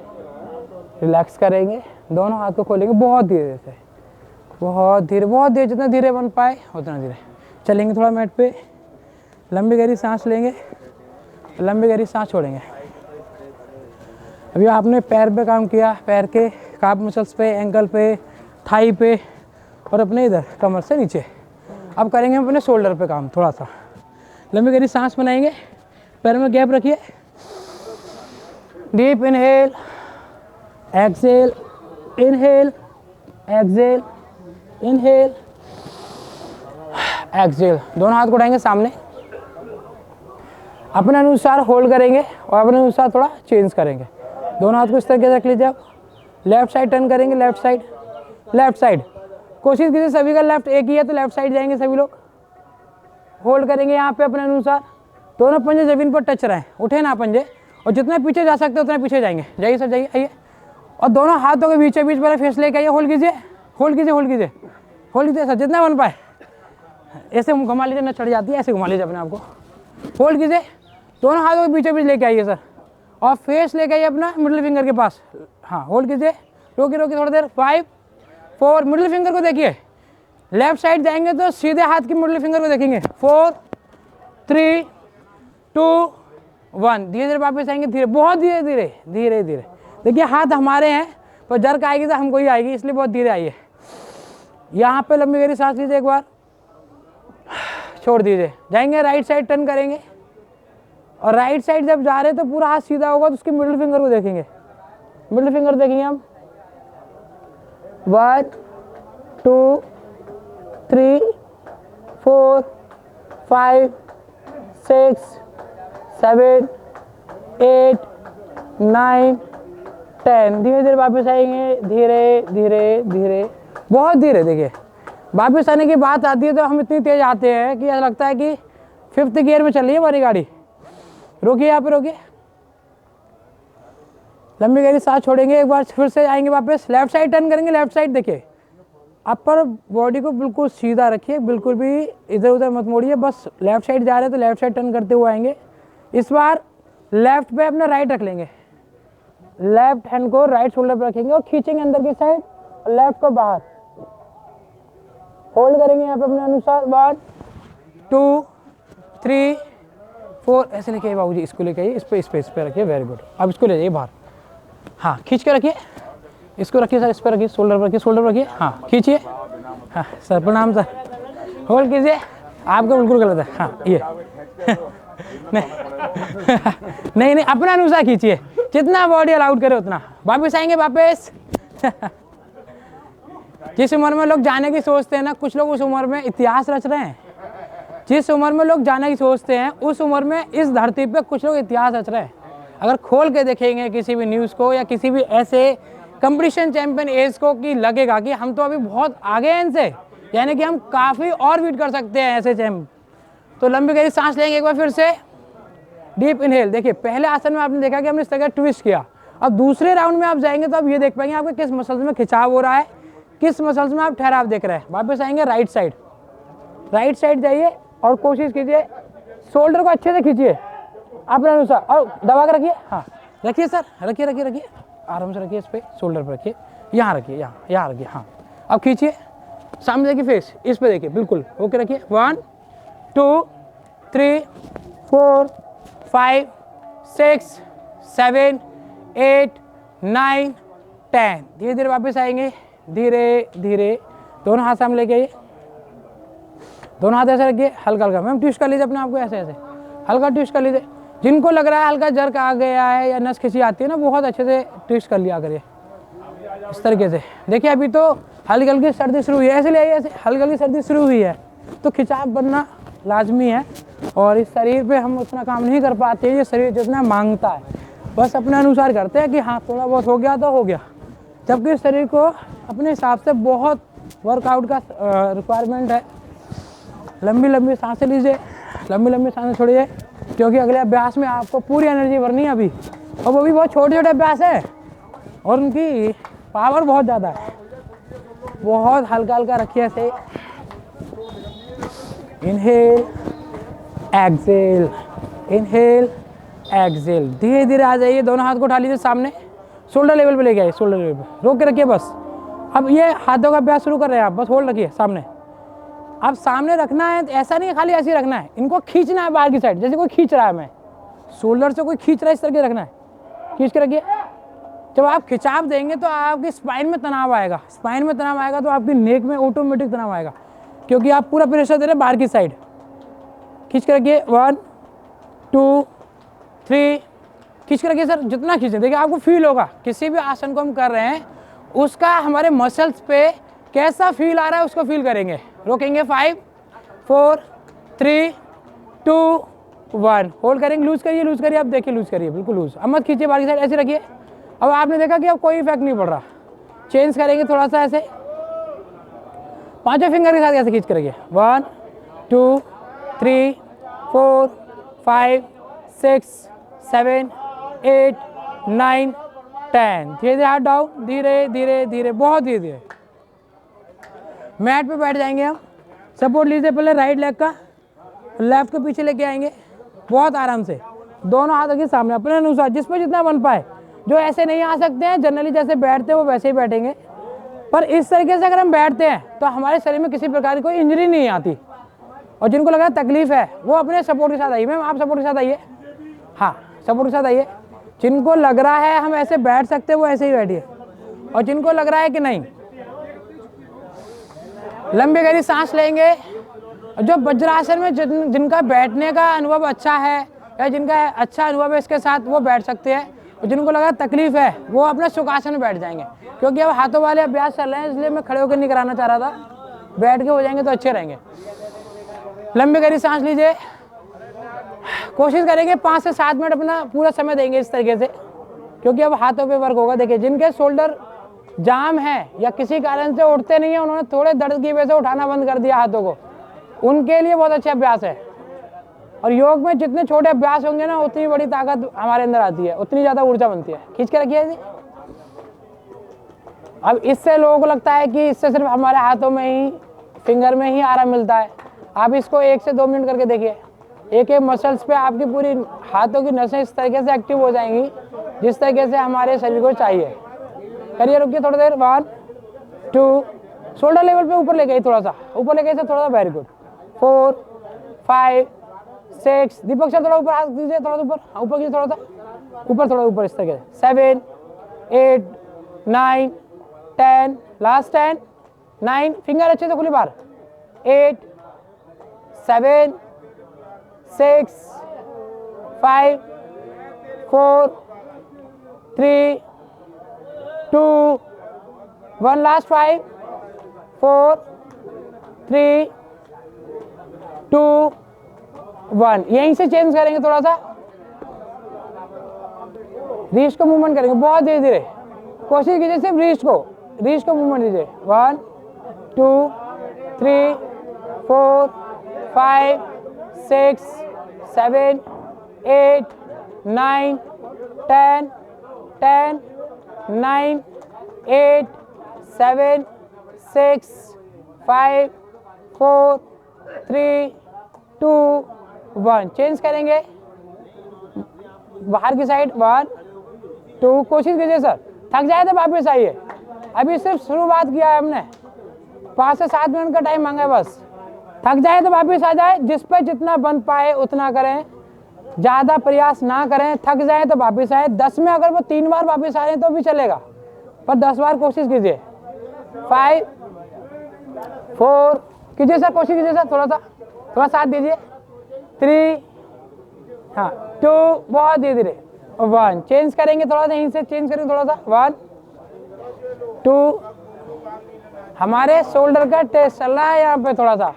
रिलैक्स करेंगे, दोनों हाथ को खोलेंगे बहुत धीरे से, बहुत धीरे, जितना धीरे बन पाए उतना धीरे चलेंगे। थोड़ा मैट पे लंबी गहरी सांस लेंगे, लंबी गहरी सांस छोड़ेंगे, अभी आपने पैर पे काम किया, पैर के काफ मसल्स पे, एंकल पे, थाई पे और अपने इधर कमर से नीचे। अब करेंगे हम अपने शोल्डर पे काम थोड़ा सा। लंबी गहरी सांस बनाएंगे, पैर में गैप रखिए, deep inhale, exhale, inhale, exhale, inhale, exhale. दोनों हाथ को उठाएंगे सामने, अपने अनुसार होल्ड करेंगे और अपने अनुसार थोड़ा चेंज करेंगे। दोनों हाथ को इस तरीके से रख लीजिए। आप लेफ्ट साइड टर्न करेंगे, लेफ्ट साइड, लेफ्ट साइड। कोशिश कीजिए सभी का लेफ्ट एक ही है तो लेफ्ट साइड जाएंगे सभी लोग। होल्ड करेंगे यहाँ पे अपने अनुसार, दोनों पंजे जमीन पर टच रहें, उठे ना पंजे, और जितने पीछे जा सकते उतने पीछे जाएंगे। जाइए सर, जाइए, आइए। और दोनों हाथों के बीच बीच वाला फेस लेके आइए, होल्ड कीजिए, होल्ड कीजिए, होल्ड कीजिए, होल्ड कीजिए सर, जितना बन पाए। ऐसे घुमा लीजिए, न चढ़ जाती है, ऐसे घुमा लीजिए अपने आप को, होल्ड कीजिए। दोनों हाथों के बीच बीच लेके आइए सर, और फेस लेके आइए अपना मिडिल फिंगर के पास। हाँ, होल्ड कीजिए, रोकिए रोकिए थोड़ी देर। 5 4, मिडिल फिंगर को देखिए, लेफ्ट साइड जाएंगे तो सीधे हाथ की मिडिल फिंगर को देखेंगे। 4 3 2 1, धीरे धीरे वापस आएंगे, धीरे, बहुत धीरे धीरे, धीरे धीरे। देखिए हाथ हमारे हैं पर जर्क आएगी तो हमको ही आएगी, इसलिए बहुत धीरे आइए। यहाँ पे लंबी गहरी सांस लीजिए, एक बार छोड़ दीजिए। जाएंगे राइट साइड टर्न करेंगे, और राइट साइड जब जा रहे हैं तो पूरा हाथ सीधा होगा तो उसके मिडिल फिंगर को देखेंगे। मिडिल फिंगर देखेंगे हम, 1 2 3 4 5 6 7 8 9 10। धीरे धीरे वापस आएंगे, धीरे धीरे धीरे, बहुत धीरे। देखिए वापस आने की बात आती है तो हम इतनी तेज आते हैं कि ऐसा लगता है कि 5th गियर में चल रही है हमारी गाड़ी। रोकिए, यहाँ पे रोकिए, लंबी गहरी सांस छोड़ेंगे, एक बार फिर से आएंगे वापस, लेफ्ट साइड टर्न करेंगे। लेफ्ट साइड देखिए, अपर बॉडी को बिल्कुल सीधा रखिए, बिल्कुल भी इधर उधर मत मोड़िए, बस लेफ्ट साइड जा रहे हैं तो लेफ्ट साइड टर्न करते हुए आएंगे। इस बार लेफ्ट पे अपना राइट रख लेंगे, लेफ्ट हैंड को राइट शोल्डर पर रखेंगे और खींचेंगे अंदर की साइड, और लेफ्ट को बाहर होल्ड करेंगे यहाँ पे अपने अनुसार। 1 2 3 4, ऐसे लेके आइए बाबूजी, इसको लेके आइए, इस पे रखिए, वेरी गुड। अब इसको ले जाइए बाहर, हाँ खींच के रखिए, इसको रखिए सर, इस पर रखिए, शोल्डर पर रखिए, शोल्डर पर रखिए, हाँ खींचिए। हाँ सर, प्रणाम सर, होल्ड कीजिए, आपका बिल्कुल गलत है। हाँ ये नहीं नहीं, अपना अनुसार खींचिए, जितना बॉडी अलाउड करे उतना। वापस आएंगे, वापस जिस उम्र में लोग जाने की सोचते हैं ना, कुछ लोग उस उम्र में इतिहास रच रहे हैं। जिस उम्र में लोग जाने की सोचते हैं उस उम्र में इस धरती पे कुछ लोग इतिहास रच रहे हैं। अगर खोल के देखेंगे किसी भी न्यूज़ को या किसी भी ऐसे कंपटीशन चैंपियन एज को, कि लगेगा कि हम तो अभी बहुत आगे हैं इनसे, यानी कि हम काफ़ी और बीट कर सकते हैं ऐसे चैंप। तो लंबी गहरी सांस लेंगे एक बार फिर से, डीप इनहेल। देखिए पहले आसन में आपने देखा कि हमने इस तरह ट्विस्ट किया। अब दूसरे राउंड में आप जाएंगे तो आप ये देख पाएंगे आपके किस मसल्स में खिंचाव हो रहा है, किस मसल्स में आप ठहराव देख रहे हैं। वापस आएंगे राइट साइड, राइट साइड जाइए और कोशिश कीजिए शोल्डर को अच्छे से खींचिए अपने अनुसार, और दबा के रखिए। हाँ रखिए सर, रखिए रखिए रखिए, आराम से रखिए, इस पे शोल्डर पर रखिए, यहाँ रखिए, यहाँ रखिए। हाँ अब खींचिए, सामने देखिए फेस, इस पे देखिए, बिल्कुल ओके रखिए। 1 2 3 4 5 6 7 8 9 10। धीरे धीरे वापस आएंगे, धीरे धीरे। दोनों हाथ सामने लेके आइए, दोनों हाथ ऐसे रखिए, हल्का हल्का मैम ट्विस्ट कर लीजिए अपने आप को, ऐसे ऐसे हल्का ट्विस्ट कर लीजिए। जिनको लग रहा है हल्का जर्क आ गया है या नस खिंची आती है ना, बहुत अच्छे से ट्विस्ट कर लिया करिए इस तरीके से। देखिए अभी तो हल्की हल्की सर्दी शुरू हुई है, ऐसे ले आइए, ऐसे हल्की हल्की सर्दी शुरू हुई है तो खिंचाव बनना लाजमी है। और इस शरीर पे हम उतना काम नहीं कर पाते, ये शरीर जितना मांगता है बस अपने अनुसार करते हैं कि हाँ थोड़ा बहुत हो गया तो हो गया, जबकि इस शरीर को अपने हिसाब से बहुत वर्कआउट का रिक्वायरमेंट है। लंबी लंबी सांसें लीजिए, लंबी लंबी सांसें छोड़िए, क्योंकि अगले अभ्यास में आपको पूरी एनर्जी भरनी है अभी, और वो भी बहुत छोटे छोटे अभ्यास है और उनकी पावर बहुत ज़्यादा है। बहुत हल्का हल्का रखिए ऐसे, इनहेल एक्सेल, इनहेल एक्सेल। धीरे धीरे आ जाइए, दोनों हाथ को उठा लीजिए सामने, शोल्डर लेवल पे लेके आइए, शोल्डर लेवल पे रोक के रखिए बस। अब ये हाथों का अभ्यास शुरू कर रहे हैं आप, बस होल्ड रखिए सामने। अब सामने रखना है, ऐसा नहीं खाली ऐसे ही रखना है, इनको खींचना है बाहर की साइड, जैसे कोई खींच रहा है, मैं शोल्डर से कोई खींच रहा है इस तरह के रखना है, खींच के रखिए। जब आप खिंचाव देंगे तो आपकी स्पाइन में तनाव आएगा, स्पाइन में तनाव आएगा तो आपकी नेक में ऑटोमेटिक तनाव आएगा, क्योंकि आप पूरा प्रेशर दे रहे हैं बाहर की साइड। खींच कर रखिए, 1 2 3, खींच कर रखिए सर, जितना खींचे। देखिए आपको फील होगा किसी भी आसन को हम कर रहे हैं उसका हमारे मसल्स पे कैसा फील आ रहा है उसको फील करेंगे। रोकेंगे, 5 4 3 2 1, होल्ड करेंगे, लूज करिए, आप देखिए लूज करिए, बिल्कुल लूज, अब मत खींचिए बाहर की साइड, ऐसे रखिए। अब आपने देखा कि अब कोई इफेक्ट नहीं पड़ रहा, चेंज करेंगे थोड़ा सा ऐसे, पांचों फिंगर के साथ ऐसे खींच करेंगे, 1 2 3 4 5 6 7 8 9 10। धीरे धीरे हाथ डाउन, धीरे धीरे धीरे, बहुत धीरे धीरे। मैट पे बैठ जाएंगे हम, सपोर्ट लीजिए पहले राइट लेग का, लेफ्ट के पीछे लेके आएंगे बहुत आराम से, दोनों हाथ रखिए सामने अपने अनुसार, जिस पे जितना बन पाए। जो ऐसे नहीं आ सकते हैं, जनरली जैसे बैठते हैं वो वैसे ही बैठेंगे, पर इस तरीके से अगर हम बैठते हैं तो हमारे शरीर में किसी प्रकार की कोई इंजरी नहीं आती। और जिनको लगा तकलीफ है वो अपने सपोर्ट के साथ आइए, मैम आप सपोर्ट के साथ आइए, हाँ सपोर्ट के साथ आइए। जिनको लग रहा है हम ऐसे बैठ सकते हैं वो ऐसे ही बैठिए, और जिनको लग रहा है कि नहीं, लंबी गहरी सांस लेंगे। जो वज्रासन में जिनका बैठने का अनुभव अच्छा है या जिनका अच्छा अनुभव है इसके साथ वो बैठ सकते हैं, और जिनको लगा तकलीफ है वो अपने सुखासन में बैठ जाएंगे। क्योंकि अब हाथों वाले अभ्यास चल रहे हैं इसलिए मैं खड़े होकर नहीं कराना चाह रहा था, बैठ के हो जाएंगे तो अच्छे रहेंगे। लंबी गहरी सांस लीजिए, कोशिश करेंगे 5 से 7 मिनट अपना पूरा समय देंगे इस तरीके से, क्योंकि अब हाथों पे वर्क होगा। देखिए जिनके शोल्डर जाम है या किसी कारण से उठते नहीं है, उन्होंने थोड़े दर्द की वजह से उठाना बंद कर दिया हाथों को, उनके लिए बहुत अच्छा अभ्यास है। और योग में जितने छोटे अभ्यास होंगे ना उतनी बड़ी ताकत हमारे अंदर आती है, उतनी ज्यादा ऊर्जा बनती है। खींच के रखिए जी। अब इससे लोगों को लगता है कि इससे सिर्फ हमारे हाथों में ही, फिंगर में ही आराम मिलता है। आप इसको 1 से 2 मिनट करके देखिए, एक एक मसल्स पे आपकी पूरी हाथों की नसें इस तरीके से एक्टिव हो जाएंगी जिस तरीके से हमारे शरीर को चाहिए। करिए, रुकिए थोड़ी देर, 1 2, शोल्डर लेवल पे ऊपर लेके, थोड़ा सा ऊपर लेके, थोड़ा सा, वेरी गुड, 4 5 6, दीपक सर थोड़ा ऊपर हाथ दीजिए, थोड़ा ऊपर, ऊपर कीजिए, थोड़ा सा ऊपर, थोड़ा ऊपर इस तरीके से, 7 8 9 10, लास्ट 10 9, फिंगर अच्छे से खुली बाहर, 8 7 6 5 4 3 2 1, लास्ट 5 4 3 2 1। यहीं से चेंज करेंगे, थोड़ा सा रिस्ट को मूवमेंट करेंगे बहुत धीरे धीरे, कोशिश कीजिए सिर्फ रिस्ट को मूवमेंट दीजिए, 1 2 3 4 5 6 7 8 9 10 10 9 8 7 6 5 4 3 2 1। चेंज करेंगे बाहर की साइड, 1 2, कोशिश कीजिए सर, थक जाए तो वापस आइए। अभी सिर्फ शुरुआत किया है हमने, 5 से 7 मिनट का टाइम मांगा है बस। थक जाए तो वापस आ जाए, जिस पे जितना बन पाए उतना करें, ज़्यादा प्रयास ना करें। थक जाए तो वापस आए, 10 में अगर वो 3 बार वापस आ रहे हैं तो भी चलेगा, पर 10 बार कोशिश कीजिए। 5 4, कीजिए सर, कोशिश कीजिए सर, थोड़ा साथ दीजिए, 3 हाँ 2, बहुत धीरे धीरे, 1। चेंज करेंगे थोड़ा सा, यहीं से चेंज करेंगे थोड़ा सा, 1 2। हमारे शोल्डर का टेस्ट चल रहा है यहाँ पे थोड़ा सा,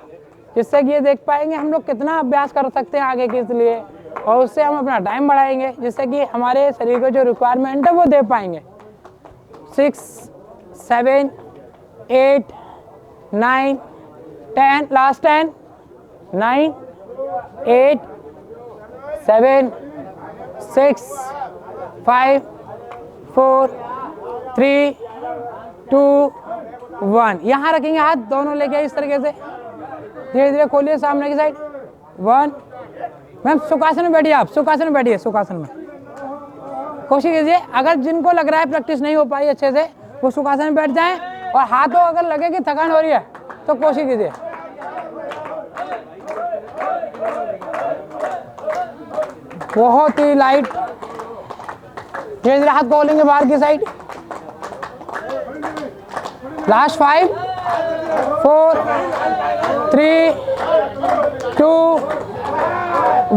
जिससे कि ये देख पाएंगे हम लोग कितना अभ्यास कर सकते हैं आगे के लिए, और उससे हम अपना टाइम बढ़ाएंगे जिससे कि हमारे शरीर को जो रिक्वायरमेंट है वो दे पाएंगे। 6 7 8 9 10, लास्ट 10 9 8 7 6 5 4 3 2 1। यहाँ रखेंगे हाथ दोनों लेके इस तरीके से, धीरे धीरे खोलिए सामने की साइड, 1। मैम सुखासन में बैठिए, आप सुखासन में बैठिए, सुखासन में कोशिश कीजिए। अगर जिनको लग रहा है प्रैक्टिस नहीं हो पाई अच्छे से, वो सुखासन में बैठ जाएं, और हाथों अगर लगे कि थकान हो रही है तो कोशिश कीजिए। बहुत ही लाइट, धीरे धीरे हाथ खोलेंगे बाहर की साइड। लास्ट 5 4 3 2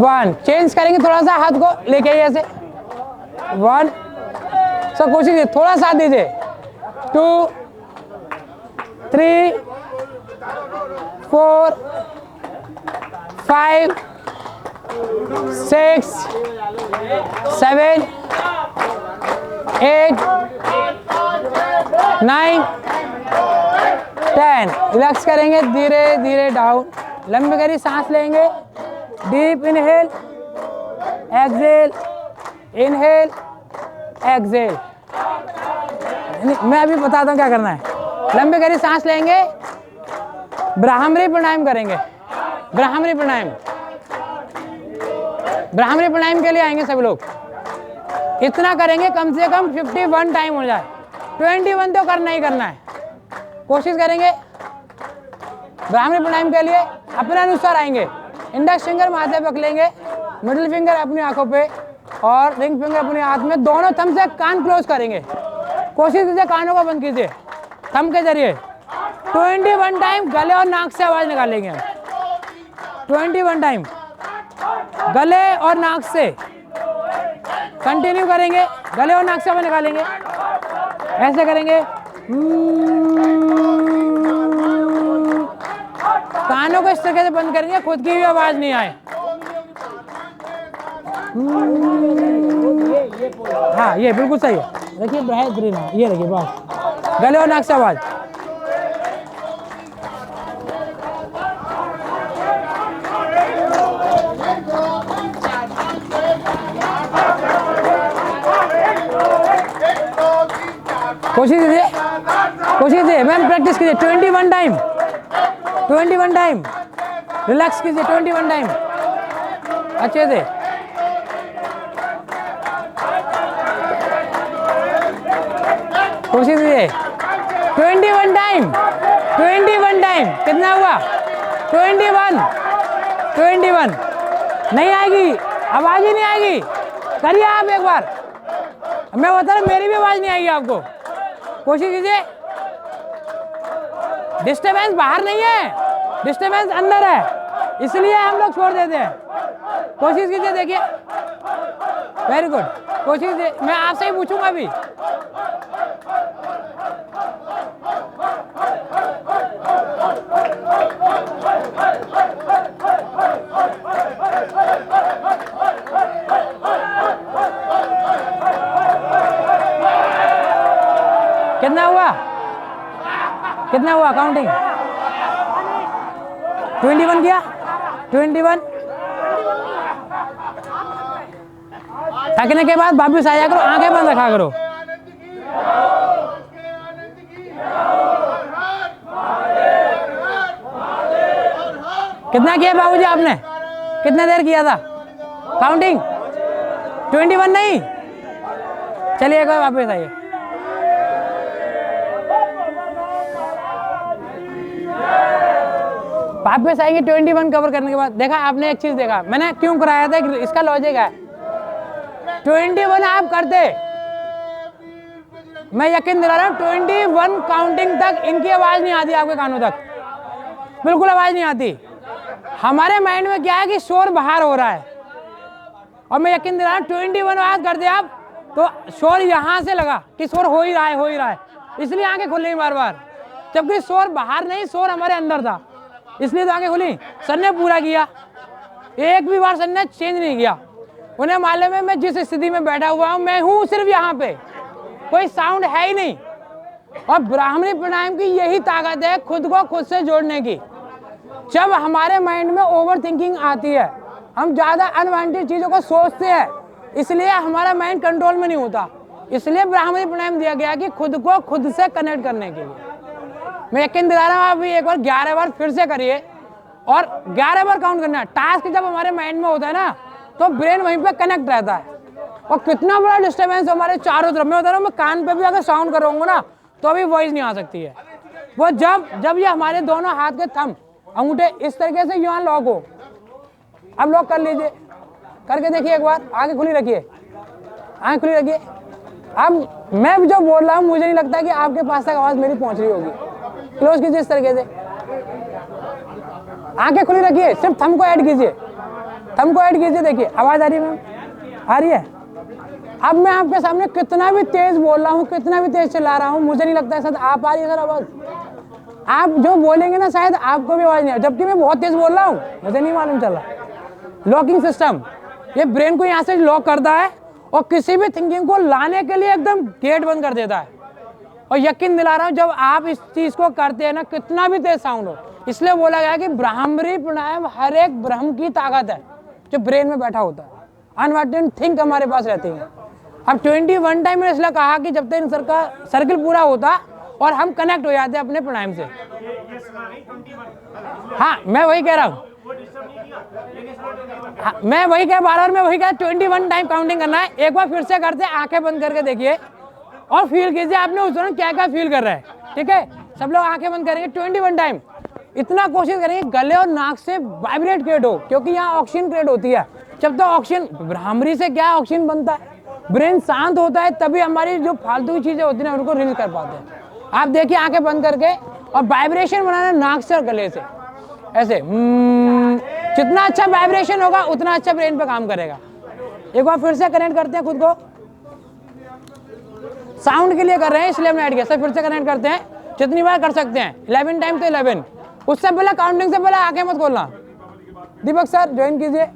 1। चेंज करेंगे थोड़ा सा, हाथ को लेके आइए ऐसे। 1 सब कोशिश कीजिए, थोड़ा साथ दीजिए। 2 3 4 5 6 7 8 9 10। रिलैक्स करेंगे धीरे धीरे डाउन। लंबी गहरी सांस लेंगे। Deep inhale, exhale, inhale, exhale. मैं अभी बताता हूँ क्या करना है। लंबी गहरी सांस लेंगे, ब्राह्मरी प्राणायाम करेंगे। ब्राह्मरी प्राणायाम, ब्राह्मरी प्राणायाम के लिए आएंगे सब लोग। इतना करेंगे कम से कम 51 टाइम हो जाए। 21 तो करना ही करना है। कोशिश करेंगे। ब्राह्मरी प्राणायाम के लिए अपने अनुसार आएंगे। इंडेक्स फिंगर माथे पे पकड़ेंगे, मिडिल फिंगर अपनी आंखों पे और रिंग फिंगर अपने हाथ में। दोनों थंब से कान क्लोज करेंगे। कोशिश कीजिए कानों को बंद कीजिए थंब के जरिए। 21 टाइम गले और नाक से आवाज निकालेंगे हम। 21 टाइम गले और नाक से कंटिन्यू करेंगे। गले और नाक से आवाज निकालेंगे, ऐसे करेंगे। कानों को इस तरीके से बंद करेंगे खुद की भी आवाज नहीं आए। हाँ ये बिल्कुल सही है। देखिए बेहतरीन है, ये देखिए बस गले और नाक से आवाज। कोशिश कीजिए, कोशिश कीजिए मैम, प्रैक्टिस कीजिए। 21 टाइम, 21 टाइम रिलैक्स कीजिए। 21 टाइम अच्छे से। कोशिश कीजिए 21 टाइम, 21 टाइम। कितना हुआ? 21 21। नहीं आएगी, आवाज ही नहीं आएगी। करिए आप एक बार। मैं बता रहा मेरी भी आवाज नहीं आएगी आपको। कोशिश कीजिए। डिस्टर्बेंस बाहर नहीं है, डिस्टर्बेंस अंदर है, इसलिए हम लोग छोड़ देते हैं। कोशिश कीजिए, देखिए वेरी गुड। कोशिश कीजिए, मैं आपसे ही पूछूंगा अभी। कितना हुआ? कितना हुआ काउंटिंग? 21 किया? 21। थकने के बाद वापिस आया करो, आंखें बंद रखा करो। कितना किया बाबूजी आपने? कितने देर किया था काउंटिंग? 21 नहीं? चलिए एक बार वापिस आइए। वापस आएंगे 21 कवर करने के बाद। देखा आपने एक चीज देखा मैंने क्यों कराया था, इसका लॉजिक है। 21 आप करते, मैं यकीन दिला रहा हूं 21 काउंटिंग तक इनकी आवाज नहीं आती आपके कानों तक, बिल्कुल आवाज नहीं आती। हमारे माइंड में क्या है कि शोर बाहर हो रहा है, और मैं यकीन दिला रहा हूं 21 आवाज करते आप तो शोर यहां से लगा कि शोर हो ही रहा है, हो ही रहा है, इसलिए आंखें खुल रही बार बार। जबकि शोर बाहर नहीं, शोर हमारे अंदर था, इसलिए तो आंखें खुली। सर ने पूरा किया, एक भी बार सर ने चेंज नहीं किया। उन्हें मालूम है मैं जिस स्थिति में बैठा हुआ हूं, मैं हूं सिर्फ यहाँ पे, कोई साउंड है ही नहीं। और ब्राह्मणी प्राणायाम की यही ताकत है, खुद को खुद से जोड़ने की। जब हमारे माइंड में ओवर थिंकिंग आती है, हम ज्यादा अनवांटेड चीजों को सोचते हैं, इसलिए हमारा माइंड कंट्रोल में नहीं होता। इसलिए ब्राह्मणी प्राणायाम दिया गया कि खुद को खुद से कनेक्ट करने के लिए। मैं यकीन दिला रहा हूँ, आप भी एक बार 11 बार फिर से करिए और 11 बार काउंट करना है। टास्क जब हमारे माइंड में होता है ना, तो ब्रेन वहीं पे कनेक्ट रहता है। और कितना बड़ा डिस्टर्बेंस हमारे चारों तरफ, मैं बता रहा हूँ, मैं कान पे भी अगर साउंड करूँगा ना तो अभी वॉइस नहीं आ सकती है। वो जब ये हमारे दोनों हाथ के थंब अंगूठे इस तरीके से यहाँ लॉक हो। अब लॉक कर लीजिए, करके देखिए एक बार। आंखें खुली रखिए, आंखें खुली रखिए। अब मैं जो बोल रहा हूँ मुझे नहीं लगता कि आपके पास तक आवाज मेरी पहुंच रही होगी। क्लोज कीजिए इस तरीके से, आंखें खुली रखिए, सिर्फ थंब को ऐड कीजिए, थंब को ऐड कीजिए। देखिए आवाज आ रही है मैम, आ रही है। अब मैं आपके सामने कितना भी तेज बोल रहा हूँ, कितना भी तेज चला रहा हूँ, मुझे नहीं लगता है सर आप आ रही है सर आवाज। आप जो बोलेंगे ना शायद आपको भी आवाज नहीं आ, जबकि मैं बहुत तेज बोल रहा हूँ, मुझे नहीं मालूम चला। लॉकिंग सिस्टम ये ब्रेन को यहाँ से लॉक करता है और किसी भी थिंकिंग को लाने के लिए एकदम गेट बंद कर देता है। और यकीन दिला रहा हूँ जब आप इस चीज को करते हैं ना, कितना भी तेज साउंड हो, इसलिए बोला गया कि ब्राह्मरी प्राणायाम हर एक ब्रह्म की ताकत है जो ब्रेन में बैठा होता है। अनवांटेड थिंक हमारे पास रहती है। अब 21 टाइम मैंने इसलिए कहा कि जब तक इन सर्किल पूरा होता और हम कनेक्ट हो जाते अपने प्राणायाम से। हाँ मैं वही कह रहा हूँ, हाँ, मैं वही कह बार मैं वही कह 21 टाइम काउंटिंग करना है। एक बार फिर से करते हैं, आंखें बंद करके देखिए और फील कीजिए आपने उस दौरान क्या क्या फील कर रहा है। ठीक है, सब लोग आंखें बंद करेंगे 21 टाइम। इतना कोशिश करेंगे गले और नाक से वाइब्रेट क्रिएट हो, क्योंकि यहाँ ऑक्सीजन क्रिएट होती है। जब तक ऑक्सीजन, ब्राह्मरी से क्या ऑक्सीजन बनता है, ब्रेन शांत होता है तभी हमारी जो फालतू की चीजें होती है उनको रिलीज कर पाते हैं। आप देखिए आंखें बंद करके और वाइब्रेशन बनाना नाक से और गले से, ऐसे जितना अच्छा वाइब्रेशन होगा उतना अच्छा ब्रेन पे काम करेगा। एक बार फिर से कनेक्ट करते हैं खुद को, साउंड के लिए कर रहे हैं इसलिए हमने ऐड किया। फिर से कनेक्ट करते हैं, जितनी बार कर सकते हैं 11 टाइम तो 11। उससे पहले काउंटिंग से पहले आंखें मत खोलना। दीपक सर ज्वाइन कीजिए।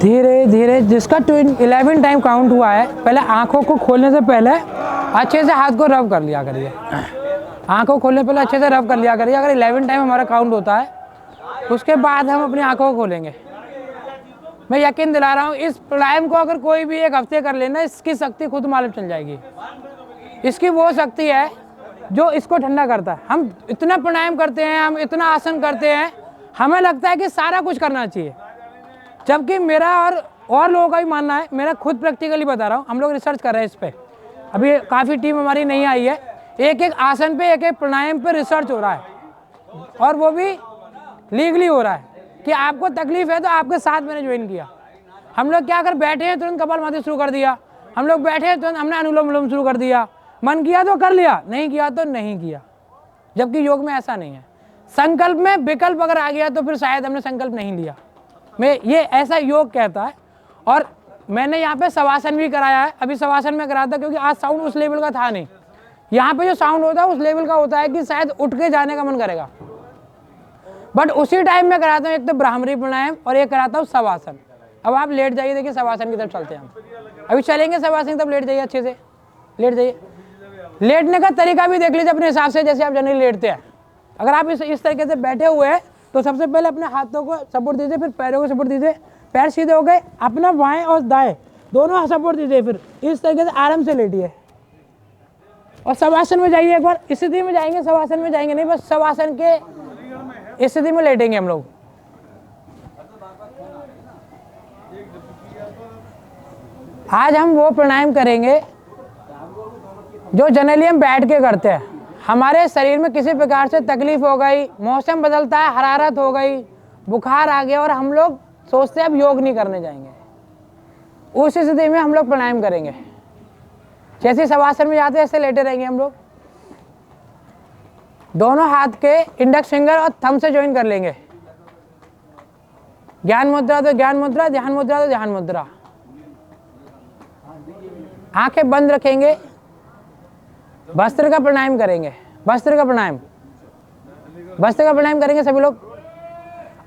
धीरे धीरे जिसका 11 टाइम काउंट हुआ है, पहले आंखों को खोलने से पहले अच्छे से हाथ को रब कर लिया करिए। आंखों खोलने से पहले अच्छे से रब कर लिया करिए। अगर 11 टाइम हमारा काउंट होता है उसके बाद हम अपनी आंखों को खोलेंगे। मैं यकीन दिला रहा हूँ इस प्राणायाम को अगर कोई भी एक हफ्ते कर लेना, इसकी शक्ति खुद मालूम चल जाएगी। इसकी वो शक्ति है जो इसको ठंडा करता है। हम इतना प्राणायाम करते हैं, हम इतना आसन करते हैं, हमें लगता है कि सारा कुछ करना चाहिए, जबकि मेरा और लोगों का भी मानना है, मेरा खुद प्रैक्टिकली बता रहा हूँ, हम लोग रिसर्च कर रहे हैं इस पर। अभी काफ़ी टीम हमारी नहीं आई है, एक एक आसन पे, एक एक प्राणायाम पे रिसर्च हो रहा है और वो भी लीगली हो रहा है कि आपको तकलीफ है तो आपके साथ मैंने ज्वाइन किया। हम लोग क्या कर बैठे हैं तुरंत कपालभाति शुरू कर दिया, हम लोग बैठे हैं तुरंत हमने अनुलोम विलोम शुरू कर दिया, मन किया तो कर लिया, नहीं किया तो नहीं किया। जबकि योग में ऐसा नहीं है। संकल्प में विकल्प अगर आ गया तो फिर शायद हमने संकल्प नहीं लिया। मैं ये ऐसा योग कहता है। और मैंने यहाँ पे शवासन भी कराया है, अभी शवासन में कराया था क्योंकि आज साउंड उस लेवल का था नहीं। यहाँ पे जो साउंड होता है उस लेवल का होता है कि शायद उठ के जाने का मन करेगा, बट उसी टाइम में कराता हूँ एक तो ब्राह्मरी प्राणायाम और एक कराता हूँ शवासन। अब आप लेट जाइए, देखिए शवासन की तरफ चलते हैं हम। अभी चलेंगे शवासन, तब लेट जाइए, अच्छे से लेट जाइए। लेटने का तरीका भी देख लीजिए अपने हिसाब से, जैसे आप जनरली लेटते हैं। अगर आप इस तरीके से बैठे हुए हैं तो सबसे पहले अपने हाथों को सपोर्ट दीजिए, फिर पैरों को सपोर्ट दीजिए, पैर सीधे हो गए, अपना बाएं और दाएं दोनों सपोर्ट दीजिए, फिर इस तरीके से आराम से लेटिए और शवासन में जाइए। एक बार स्थिति में जाएंगे, शवासन में जाएंगे नहीं, बस शवासन के स्थिति में लेटेंगे हम लोग। आज हम वो प्राणायाम करेंगे जो जनरली हम बैठ के करते हैं। हमारे शरीर में किसी प्रकार से तकलीफ हो गई, मौसम बदलता है, हरारत हो गई, बुखार आ गया और हम लोग सोचते हैं अब योग नहीं करने जाएंगे, उस स्थिति में हम लोग प्राणायाम करेंगे। जैसे शवासन में जाते हैं ऐसे लेटे रहेंगे हम लोग। दोनों हाथ के इंडेक्स फिंगर और थंब से ज्वाइन कर लेंगे। ज्ञान मुद्रा तो ज्ञान मुद्रा, ध्यान मुद्रा तो ध्यान मुद्रा। आंखें बंद रखेंगे, वस्त्र का प्राणायाम करेंगे। वस्त्र का प्राणायाम, वस्त्र का प्राणायाम करेंगे सभी लोग।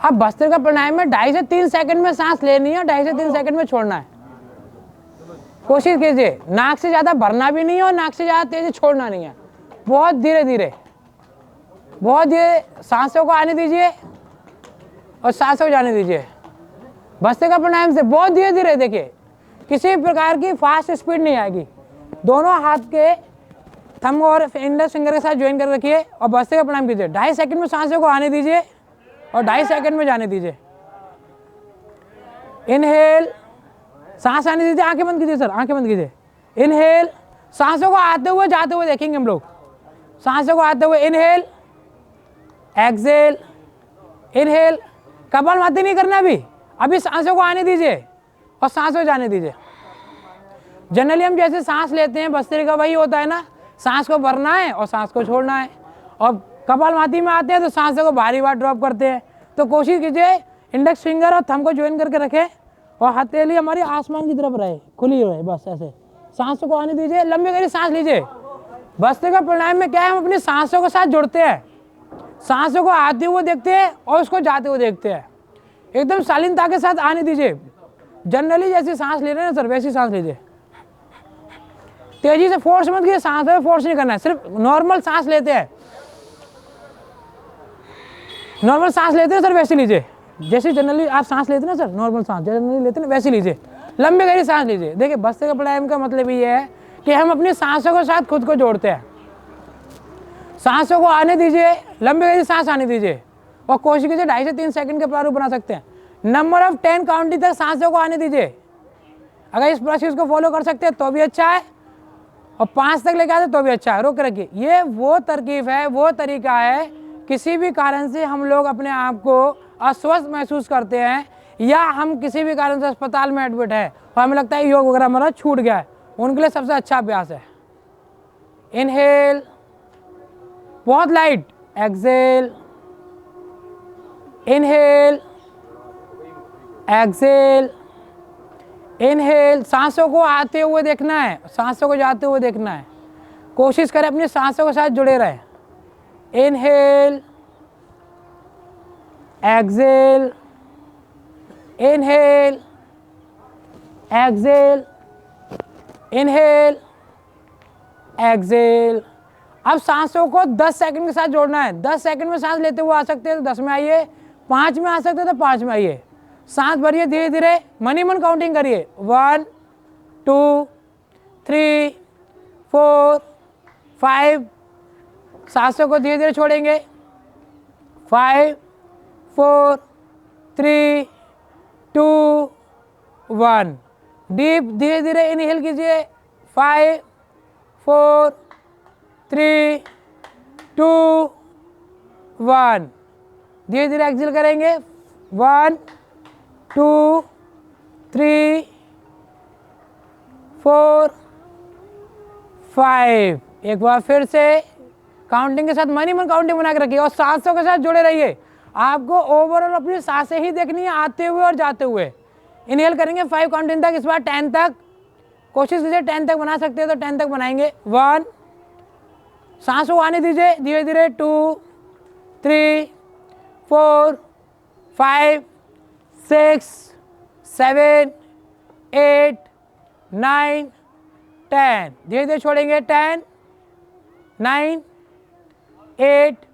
अब वस्त्र का प्राणायाम में 2.5 से 3 सेकंड में सांस लेनी है, 2.5 से 3 सेकंड में छोड़ना है। कोशिश कीजिए, नाक से ज्यादा भरना भी नहीं है और नाक से ज्यादा तेजी छोड़ना नहीं है। बहुत धीरे धीरे, बहुत धीरे सांसों को आने दीजिए और सांसों को जाने दीजिए। वस्त्र का प्राणायाम से बहुत धीरे धीरे, देखिए किसी प्रकार की फास्ट स्पीड नहीं आएगी। दोनों हाथ के थंब और इंडेक्स फिंगर के साथ ज्वाइन कर रखिए और वस्त्र का प्राणायाम कीजिए। 2.5 सेकंड में सांसों को आने दीजिए और 2.5 सेकंड में जाने दीजिए। इनहेल, सांस आने दीजिए, आंखें बंद कीजिए सर, आंखें बंद कीजिए। इनहेल, सांसों को आते हुए जाते हुए देखेंगे हम लोग। सांसों को आते हुए इनहेल, एक्सेल, इनहेल। कपालभाति नहीं करना अभी सांसों को आने दीजिए और सांसों जाने दीजिए। जनरली हम जैसे सांस लेते हैं वस्त्र का वही होता है ना, सांस को भरना है और सांस को छोड़ना है। और कपालभाति में आते हैं तो सांसों को भारी बार ड्रॉप करते हैं। तो कोशिश कीजिए इंडेक्स फिंगर और थंब को ज्वाइन करके रखें और हथेली हमारी आसमान की तरफ रहे, खुली रहे, बस ऐसे। सांसों को आने दीजिए, लंबी गहरी सांस लीजिए। वस्त्र का प्राणायाम में क्या है, हम अपनी सांसों के साथ जुड़ते हैं। सांसों को आते हुए देखते हैं और उसको जाते हुए देखते हैं। एकदम शालीनता के साथ आने दीजिए। जनरली जैसी सांस ले रहे हैं ना सर, वैसी सांस लीजिए। तेजी से फोर्स मत कीजिए, सांस में फोर्स नहीं करना है, सिर्फ नॉर्मल सांस लेते हैं। नॉर्मल सांस लेते हैं सर, वैसे लीजिए जैसे जनरली आप सांस लेते हैं ना सर, नॉर्मल सांस जनरली लेते हैं वैसे लीजिए। लंबी गहरी सांस लीजिए। देखिए वस्त्र का प्राणायाम का मतलब ये है कि हम अपनी सांसों के साथ खुद को जोड़ते हैं। सांसों को आने दीजिए, लंबी गहरी सांस आने दीजिए और कोशिश कीजिए 2.5 से 3 सेकंड के प्रारूप बना सकते हैं। नंबर ऑफ 10 काउंटिंग तक सांसों को आने दीजिए। अगर इस प्रोसेस को फॉलो कर सकते हैं तो भी अच्छा है और 5 तक लेके आते तो भी अच्छा है। रोक रखिए। ये वो तरकीब है, वो तरीका है, किसी भी कारण से हम लोग अपने आप को अस्वस्थ महसूस करते हैं या हम किसी भी कारण से अस्पताल में एडमिट है और हमें लगता है योग वगैरह हमारा छूट गया है, उनके लिए सबसे अच्छा अभ्यास है। इनहेल, बहुत light, exhale, inhale, exhale, inhale. सांसों को आते हुए देखना है, सांसों को जाते हुए देखना है। कोशिश करें अपनी सांसों के साथ जुड़े रहें। Inhale, exhale, inhale, exhale, inhale, exhale. अब सांसों को 10 सेकंड के साथ जोड़ना है। 10 सेकंड में सांस लेते हुए आ सकते हैं तो 10 में आइए, 5 में आ सकते हैं तो 5 में आइए। सांस भरिए धीरे धीरे, मन ही मन काउंटिंग करिए। 1 2 3 4 5। सांसों को धीरे धीरे छोड़ेंगे। 5 4 3 2 1। डीप धीरे धीरे इनहेल कीजिए। 5 4 3 2 1। धीरे धीरे एक्सेल करेंगे। 1 2 3 4 5। एक बार फिर से काउंटिंग के साथ मन ही मन काउंटिंग बना के रखिए और सांसों के साथ जुड़े रहिए। आपको ओवरऑल अपनी सांसें ही देखनी है, आते हुए और जाते हुए। इनहेल करेंगे 5 काउंटिंग तक, इस बार 10 तक। कोशिश कीजिए 10 तक बना सकते हैं तो 10 तक बनाएंगे। 1, सांसों आने दीजिए धीरे धीरे। 2 3 4 5 6 7 8 9 10। धीरे धीरे छोड़ेंगे। 10 9 8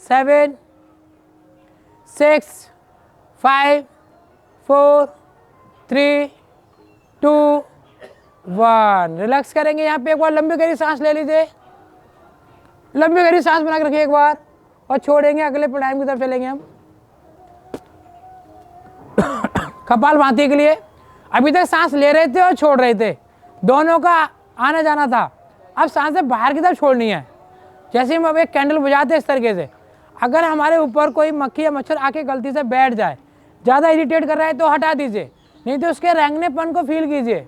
7 6 5 4 3 2 1। रिलैक्स करेंगे। यहाँ पे एक बार लंबी गहरी सांस ले लीजिए, लंबी गहरी सांस बना के रखिए एक बार और छोड़ेंगे। अगले प्राणायाम की तरफ चलेंगे हम कपालभाति के लिए। अभी तक सांस ले रहे थे और छोड़ रहे थे, दोनों का आना जाना था। अब सांसें बाहर की तरफ छोड़नी है। जैसे हम अब एक कैंडल बुझाते हैं इस तरीके से, अगर हमारे ऊपर कोई मक्खी या मच्छर आके गलती से बैठ जाए, ज़्यादा इरिटेट कर रहा है तो हटा दीजिए, नहीं तो उसके रेंगनेपन को फील कीजिए।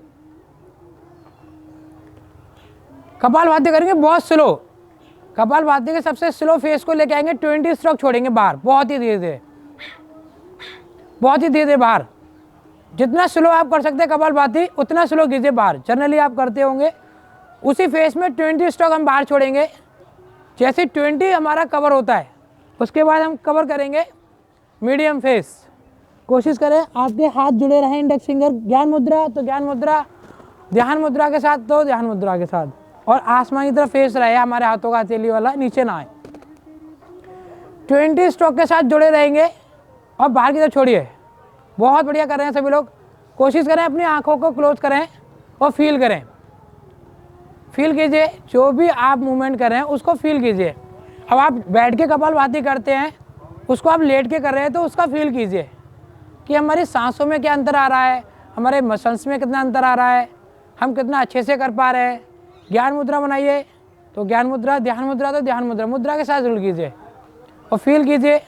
कपालभाति करेंगे बहुत स्लो। कपालभाति के सबसे स्लो फेस को लेके आएंगे, 20 स्ट्रोक छोड़ेंगे बाहर, बहुत ही धीरे धीरे, बहुत ही धीरे धीरे बाहर। जितना स्लो आप कर सकते हैं कपालभाति उतना स्लो कीजिए बाहर। जनरली आप करते होंगे। उसी फेस में 20 स्ट्रोक हम बाहर छोड़ेंगे। जैसे 20 हमारा कवर होता है, उसके बाद हम कवर करेंगे मीडियम फेस। कोशिश करें आपके हाथ जुड़े रहें, इंडेक्स फिंगर ज्ञान मुद्रा तो ज्ञान मुद्रा, ध्यान मुद्रा के साथ तो ध्यान मुद्रा के साथ, और आसमान की तरफ फेस रहे हमारे हाथों का, हथेली वाला नीचे ना आए। 20 स्ट्रोक के साथ जुड़े रहेंगे और बाहर की तरफ छोड़िए। बहुत बढ़िया कर रहे हैं सभी लोग। कोशिश करें अपनी आंखों को क्लोज करें और फील करें, फील कीजिए जो भी आप मूवमेंट कर रहे हैं उसको फील कीजिए। अब आप बैठ के कपालभाति करते हैं, उसको आप लेट के कर रहे हैं तो उसका फील कीजिए कि हमारी सांसों में क्या अंतर आ रहा है, हमारे मसल्स में कितना अंतर आ रहा है, हम कितना अच्छे से कर पा रहे हैं। ज्ञान मुद्रा बनाइए तो ज्ञान मुद्रा, ध्यान मुद्रा तो ध्यान मुद्रा, मुद्रा के साथ जुड़ कीजिए और फील कीजिए।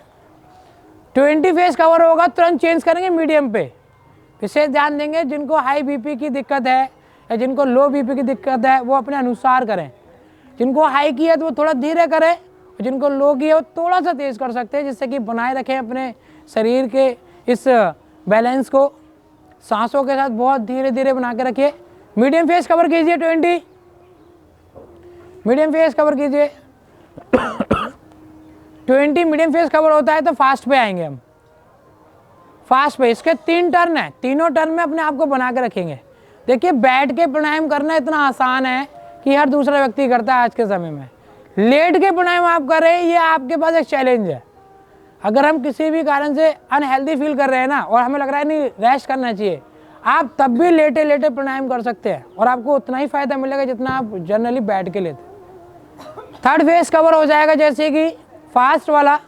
20 फेस कवर होगा, तुरंत चेंज करेंगे मीडियम पे। विशेष ध्यान देंगे जिनको हाई बीपी की दिक्कत है या जिनको लो बीपी की दिक्कत है वो अपने अनुसार करें। जिनको हाई की है तो वो थोड़ा धीरे करें, और जिनको लो की है वो थोड़ा सा तेज़ कर सकते हैं, जिससे कि बनाए रखें अपने शरीर के इस बैलेंस को। सांसों के साथ बहुत धीरे धीरे बना के रखिए। मीडियम फेस कवर कीजिए, 20 मीडियम फेस कवर कीजिए। 20 मीडियम फेस कवर होता है तो फास्ट पे आएंगे हम। फास्ट पे इसके 3 टर्न है, तीनों टर्न में अपने आप को बना के रखेंगे। देखिए बैठ के प्राणायाम करना इतना आसान है कि हर दूसरा व्यक्ति करता है आज के समय में। लेट के प्राणायाम आप कर रहे हैं, ये आपके पास एक चैलेंज है। अगर हम किसी भी कारण से अनहेल्दी फील कर रहे हैं ना, और हमें लग रहा है नहीं रेस्ट करना चाहिए, आप तब भी लेटे लेटे प्राणायाम कर सकते हैं और आपको उतना ही फायदा मिलेगा जितना आप जनरली बैठ के लेते। 3rd फेस कवर हो जाएगा, जैसे कि फास्ट वाला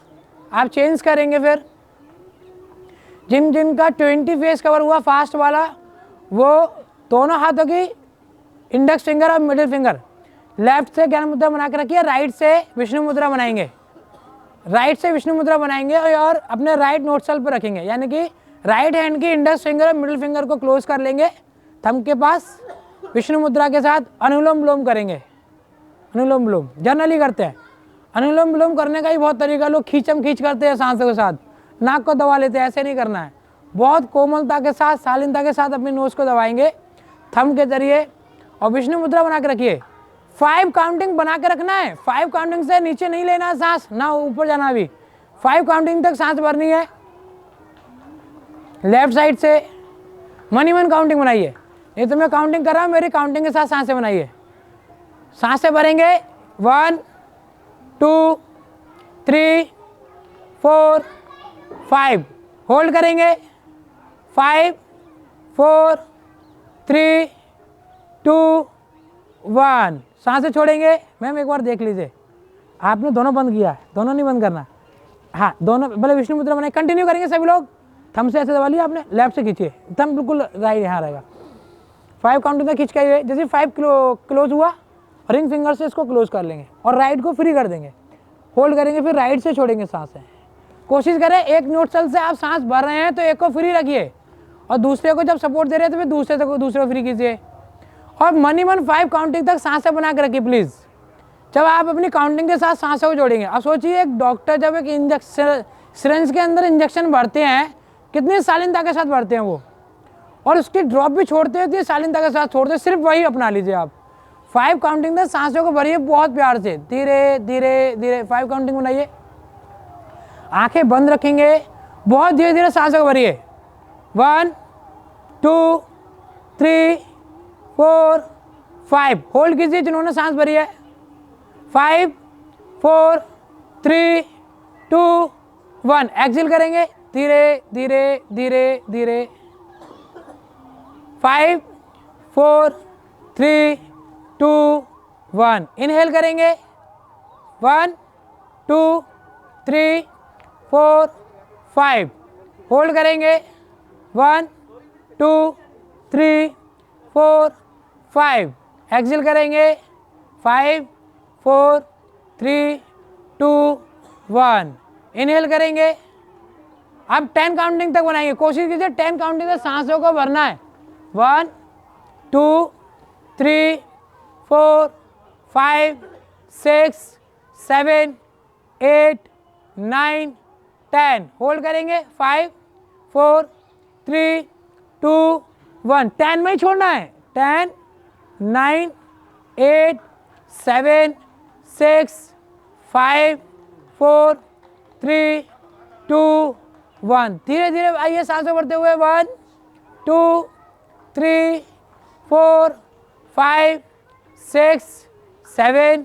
आप चेंज करेंगे। फिर जिनका 20 फेस कवर हुआ फास्ट वाला, वो दोनों हाथों की इंडेक्स फिंगर और मिडिल फिंगर लेफ्ट से ज्ञान मुद्रा बना के रखिए, राइट से विष्णु मुद्रा बनाएंगे। राइट से विष्णु मुद्रा बनाएंगे और अपने राइट नोटसल पर रखेंगे, यानी कि राइट हैंड की इंडेक्स फिंगर और मिडिल फिंगर को क्लोज कर लेंगे थंब के पास। विष्णु मुद्रा के साथ अनुलोम विलोम करेंगे। अनुलोम विलोम जनरली करते हैं। अनुलोम विलोम करने का ही बहुत तरीका, लोग खींचम खींच करते हैं सांसों के साथ, नाक को दबा लेते हैं। ऐसे नहीं करना है, बहुत कोमलता के साथ, शालीनता के साथ अपनी नोज को दबाएंगे थंब के जरिए और विष्णु मुद्रा बना के रखिए। 5 काउंटिंग बना के रखना है। 5 काउंटिंग से नीचे नहीं लेना सांस, ना ऊपर जाना भी। 5 काउंटिंग तक सांस भरनी है। लेफ्ट साइड से मन काउंटिंग बनाइए। ये तो मैं काउंटिंग कर रहा हूँ, मेरी काउंटिंग के साथ सांसें बनाइए। सांसें भरेंगे 1 2 3 4 5। होल्ड करेंगे 5 4 3 2 1। सांसें छोड़ेंगे। मैम एक बार देख लीजिए, आपने दोनों बंद किया है, दोनों नहीं बंद करना। हाँ दोनों, भले विष्णु मुद्रा बनाए। कंटिन्यू करेंगे सभी लोग। थंब से ऐसे दबा लिया आपने, लेफ्ट से खींचिए, थंब बिल्कुल राइट यहाँ रहेगा। 5 काउंटिंग तक खींच के आइए। जैसे 5 क्लोज हुआ, रिंग फिंगर से इसको क्लोज कर लेंगे और राइट को फ्री कर देंगे। होल्ड करेंगे, फिर राइट से छोड़ेंगे सांसें। कोशिश करें एक नोटसल से आप सांस भर रहे हैं तो एक को फ्री रखिए, और दूसरे को जब सपोर्ट दे रहे हैं तो फिर दूसरे को फ्री कीजिए। और मन 5 काउंटिंग तक सांसें बना के रखिए प्लीज़। जब आप अपनी काउंटिंग के साथ सांसों को जोड़ेंगे, अब सोचिए एक डॉक्टर जब एक इंजेक्शन सिरिंज के अंदर इंजेक्शन भरते हैं, कितनी शालीनता के साथ भरते हैं वो, और उसकी ड्रॉप भी छोड़ते हैं तो शालीनता के साथ छोड़ते हैं। सिर्फ वही अपना लीजिए आप। 5 काउंटिंग तक सांसों को भरिए बहुत प्यार से, धीरे धीरे धीरे 5 काउंटिंग बनाइए। आंखें बंद रखेंगे, बहुत धीरे धीरे सांसों को भरिए। 1 2 3 4 5। होल्ड कीजिए जिन्होंने सांस भरी है। 5 4 3 2 1। एक्सेल करेंगे धीरे धीरे धीरे धीरे। 5 4 3 2 1। इनहेल करेंगे 1 2 3 4 5। होल्ड करेंगे 1 2 3 4 5। एक्सेल करेंगे 5 4 3 2 1। इनहेल करेंगे। आप 10 काउंटिंग तक बनाएंगे, कोशिश कीजिए 10 काउंटिंग तक सांसों को भरना है। 1 2 3 4 5 6 7 8 9 10। होल्ड करेंगे 5 4 3 2 1। 10 में ही छोड़ना है। 10 9 8 7 6 5 4 3 2 1। धीरे धीरे आइए सांसों बढ़ते हुए। 1 2 3 4 5 6 7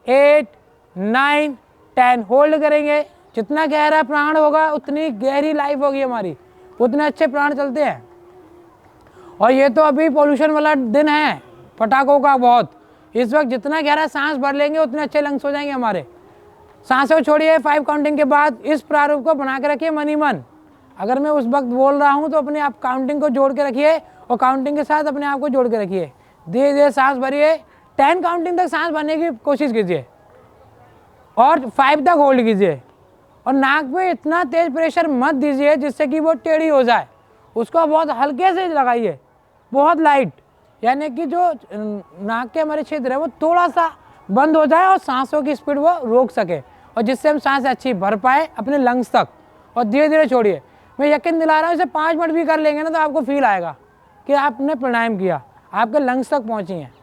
8 9 10। होल्ड करेंगे। जितना गहरा प्राण होगा उतनी गहरी लाइफ होगी हमारी, उतने अच्छे प्राण चलते हैं। और ये तो अभी पोल्यूशन वाला दिन है, पटाखों का बहुत। इस वक्त जितना गहरा सांस भर लेंगे उतने अच्छे लंग्स हो जाएंगे हमारे। सांसों छोड़िए 5 काउंटिंग के बाद। इस प्रारूप को बना के रखिए मन ही मन। अगर मैं उस वक्त बोल रहा हूँ तो अपने आप काउंटिंग को जोड़ के रखिए और काउंटिंग के साथ अपने आप को जोड़ के रखिए। धीरे धीरे सांस भरिए। 10 काउंटिंग तक सांस भरने की कोशिश कीजिए और 5 तक होल्ड कीजिए। और नाक पे इतना तेज प्रेशर मत दीजिए जिससे कि वो टेढ़ी हो जाए। उसको बहुत हल्के से लगाइए, बहुत लाइट, यानी कि जो नाक के हमारे क्षेत्र है वो थोड़ा सा बंद हो जाए और सांसों की स्पीड वो रोक सके, और जिससे हम सांस अच्छी भर पाए अपने लंग्स तक। और धीरे धीरे छोड़िए। मैं यकीन दिला रहा हूँ इसे 5 मिनट भी कर लेंगे ना तो आपको फील आएगा कि आपने प्राणायाम किया, आपके लंग्स तक पहुँची हैं।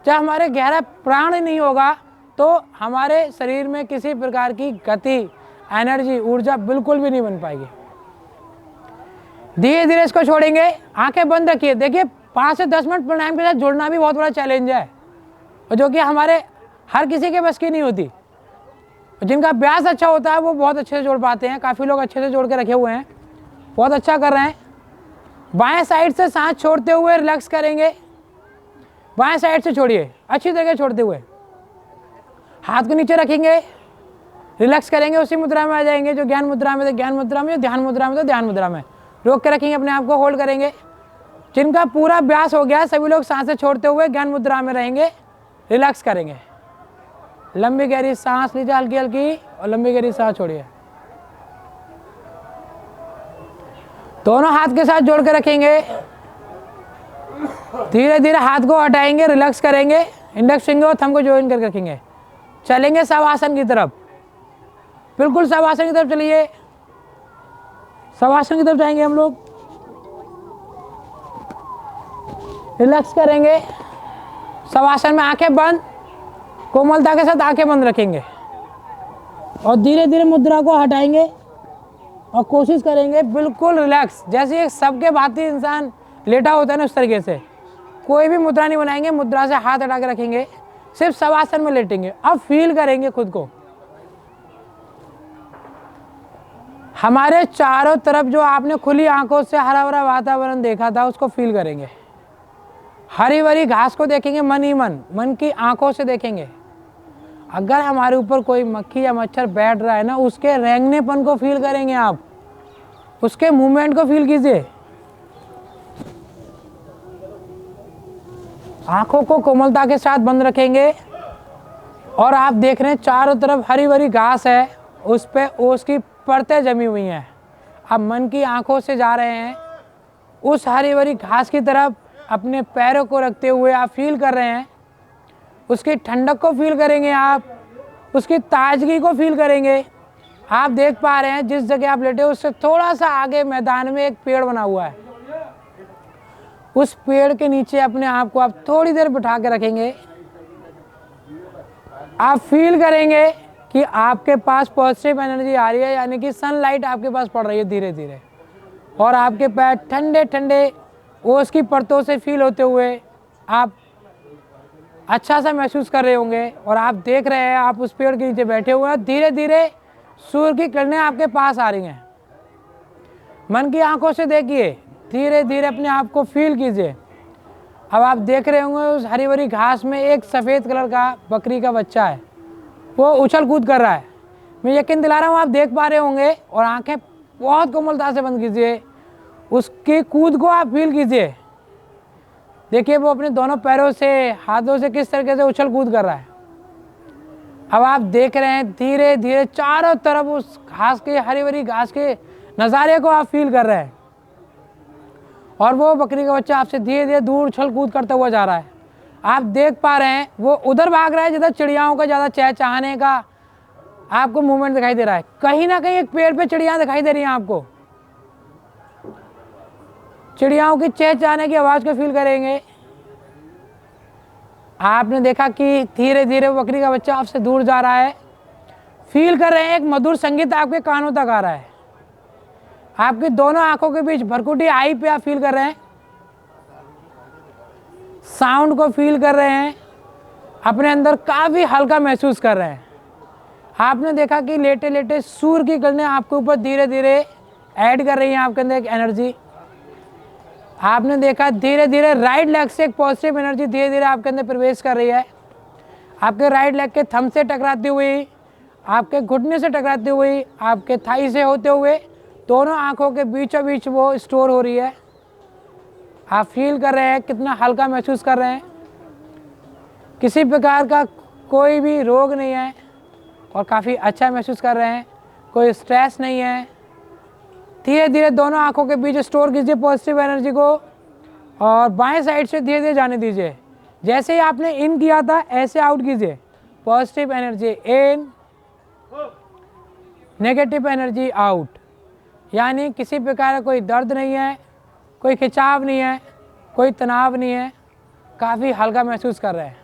जब हमारे गहरा प्राण नहीं होगा तो हमारे शरीर में किसी प्रकार की गति, एनर्जी, ऊर्जा बिल्कुल भी नहीं बन पाएगी। धीरे धीरे इसको छोड़ेंगे। आंखें बंद रखिए। देखिए 5 से 10 मिनट प्राणायाम के साथ जुड़ना भी बहुत बड़ा चैलेंज है, और जो कि हमारे हर किसी के बस की नहीं होती। जिनका अभ्यास अच्छा होता है वो बहुत अच्छे से जोड़ पाते हैं। काफ़ी लोग अच्छे से जोड़ के रखे हुए हैं, बहुत अच्छा कर रहे हैं। बाएं साइड से सांस छोड़ते हुए रिलैक्स करेंगे। बाएं साइड से छोड़िए, अच्छी तरह छोड़ते हुए। हाथ को नीचे रखेंगे, रिलैक्स करेंगे, उसी मुद्रा में आ जाएंगे जो ज्ञान मुद्रा में, तो ज्ञान मुद्रा में, जो ध्यान मुद्रा में, तो ध्यान मुद्रा में। रोक के रखेंगे अपने आप को, होल्ड करेंगे। जिनका पूरा अभ्यास हो गया सभी लोग सांसें छोड़ते हुए ज्ञान मुद्रा में रहेंगे, रिलैक्स करेंगे। लंबी गहरी सांस लीजिए, हल्की हल्की, और लंबी गहरी सांस छोड़िए। दोनों हाथ के साथ जोड़ के रखेंगे। धीरे धीरे हाथ को हटाएंगे, रिलैक्स करेंगे। इंडेक्स फिंगर और थंब को ज्वाइन करके रखेंगे। चलेंगे शवासन की तरफ, बिल्कुल शवासन की तरफ चलिए। शवासन की तरफ जाएंगे हम लोग। रिलैक्स करेंगे। शवासन में आंखें बंद, कोमलता के साथ आंखें बंद रखेंगे और धीरे धीरे मुद्रा को हटाएंगे और कोशिश करेंगे बिल्कुल रिलैक्स, जैसे एक सबके भांति इंसान लेटा होता है ना उस तरीके से। कोई भी मुद्रा नहीं बनाएंगे, मुद्रा से हाथ हटा के रखेंगे, सिर्फ शवासन में लेटेंगे। अब फील करेंगे खुद को। हमारे चारों तरफ जो आपने खुली आंखों से हरा भरा वातावरण देखा था उसको फील करेंगे। हरी भरी घास को देखेंगे मन ही मन, मन की आंखों से देखेंगे। अगर हमारे ऊपर कोई मक्खी या मच्छर बैठ रहा है ना, उसके रेंगनेपन को फील करेंगे आप, उसके मूवमेंट को फील कीजिए। आंखों को कोमलता के साथ बंद रखेंगे और आप देख रहे हैं चारों तरफ हरी भरी घास है, उस पे ओस की परतें जमी हुई हैं। आप मन की आंखों से जा रहे हैं उस हरी भरी घास की तरफ, अपने पैरों को रखते हुए आप फील कर रहे हैं। उसकी ठंडक को फील करेंगे आप, उसकी ताजगी को फील करेंगे। आप देख पा रहे हैं जिस जगह आप लेटे उससे थोड़ा सा आगे मैदान में एक पेड़ बना हुआ है। उस पेड़ के नीचे अपने आप को आप थोड़ी देर बिठा के रखेंगे। आप फील करेंगे कि आपके पास पॉजिटिव एनर्जी आ रही है, यानी कि सनलाइट आपके पास पड़ रही है धीरे धीरे, और आपके पैर ठंडे ठंडे ओस की परतों से फील होते हुए आप अच्छा सा महसूस कर रहे होंगे। और आप देख रहे हैं आप उस पेड़ के नीचे बैठे हुए हैं, धीरे धीरे सूर्य की किरणें आपके पास आ रही हैं। मन की आंखों से देखिए, धीरे धीरे अपने आप को फील कीजिए। अब आप देख रहे होंगे उस हरी भरी घास में एक सफ़ेद कलर का बकरी का बच्चा है, वो उछल कूद कर रहा है। मैं यकीन दिला रहा हूँ आप देख पा रहे होंगे, और आंखें बहुत कोमलता से बंद कीजिए, उसकी कूद को आप फील कीजिए। देखिए वो अपने दोनों पैरों से, हाथों से किस तरीके से उछल कूद कर रहा है। अब आप देख रहे हैं धीरे धीरे चारों तरफ उस घास के, हरी भरी घास के नज़ारे को आप फील कर रहे हैं, और वो बकरी का बच्चा आपसे धीरे धीरे दूर उछल कूद करता हुआ जा रहा है। आप देख पा रहे हैं वो उधर भाग रहा है जिधर चिड़ियाओं का ज़्यादा चहचहाने का आपको मूवमेंट दिखाई दे रहा है। कहीं ना कहीं एक पेड़ पे चिड़िया दिखाई दे रही हैं आपको, चिड़ियाओं की चहचहाने की आवाज़ को फील करेंगे। आपने देखा कि धीरे धीरे वो बकरी का बच्चा आपसे दूर जा रहा है। फील कर रहे हैं एक मधुर संगीत आपके कानों तक आ रहा है। आपकी दोनों आंखों के बीच भरकुटी आई पे आप फील कर रहे हैं, साउंड को फील कर रहे हैं, अपने अंदर काफ़ी हल्का महसूस कर रहे हैं। आपने देखा कि लेटे लेटे सूर्य की किरणें आपके ऊपर धीरे धीरे ऐड कर रही हैं आपके अंदर एक एनर्जी। आपने देखा धीरे धीरे राइट लेग से एक पॉजिटिव एनर्जी धीरे धीरे आपके अंदर प्रवेश कर रही है। आपके राइट लेग के थंब से टकराती हुई, आपके घुटने से टकराती हुई, आपके थाई से होते हुए दोनों आंखों के बीचों बीच वो स्टोर हो रही है। आप फील कर रहे हैं कितना हल्का महसूस कर रहे हैं। किसी प्रकार का कोई भी रोग नहीं है और काफ़ी अच्छा महसूस कर रहे हैं, कोई स्ट्रेस नहीं है। धीरे धीरे दोनों आंखों के बीच स्टोर कीजिए पॉजिटिव एनर्जी को, और बाएं साइड से धीरे धीरे जाने दीजिए। जैसे ही आपने इन किया था ऐसे आउट कीजिए। Positive energy in, negative energy out. यानी किसी प्रकार का कोई दर्द नहीं है, कोई खिंचाव नहीं है, कोई तनाव नहीं है। काफ़ी हल्का महसूस कर रहे हैं,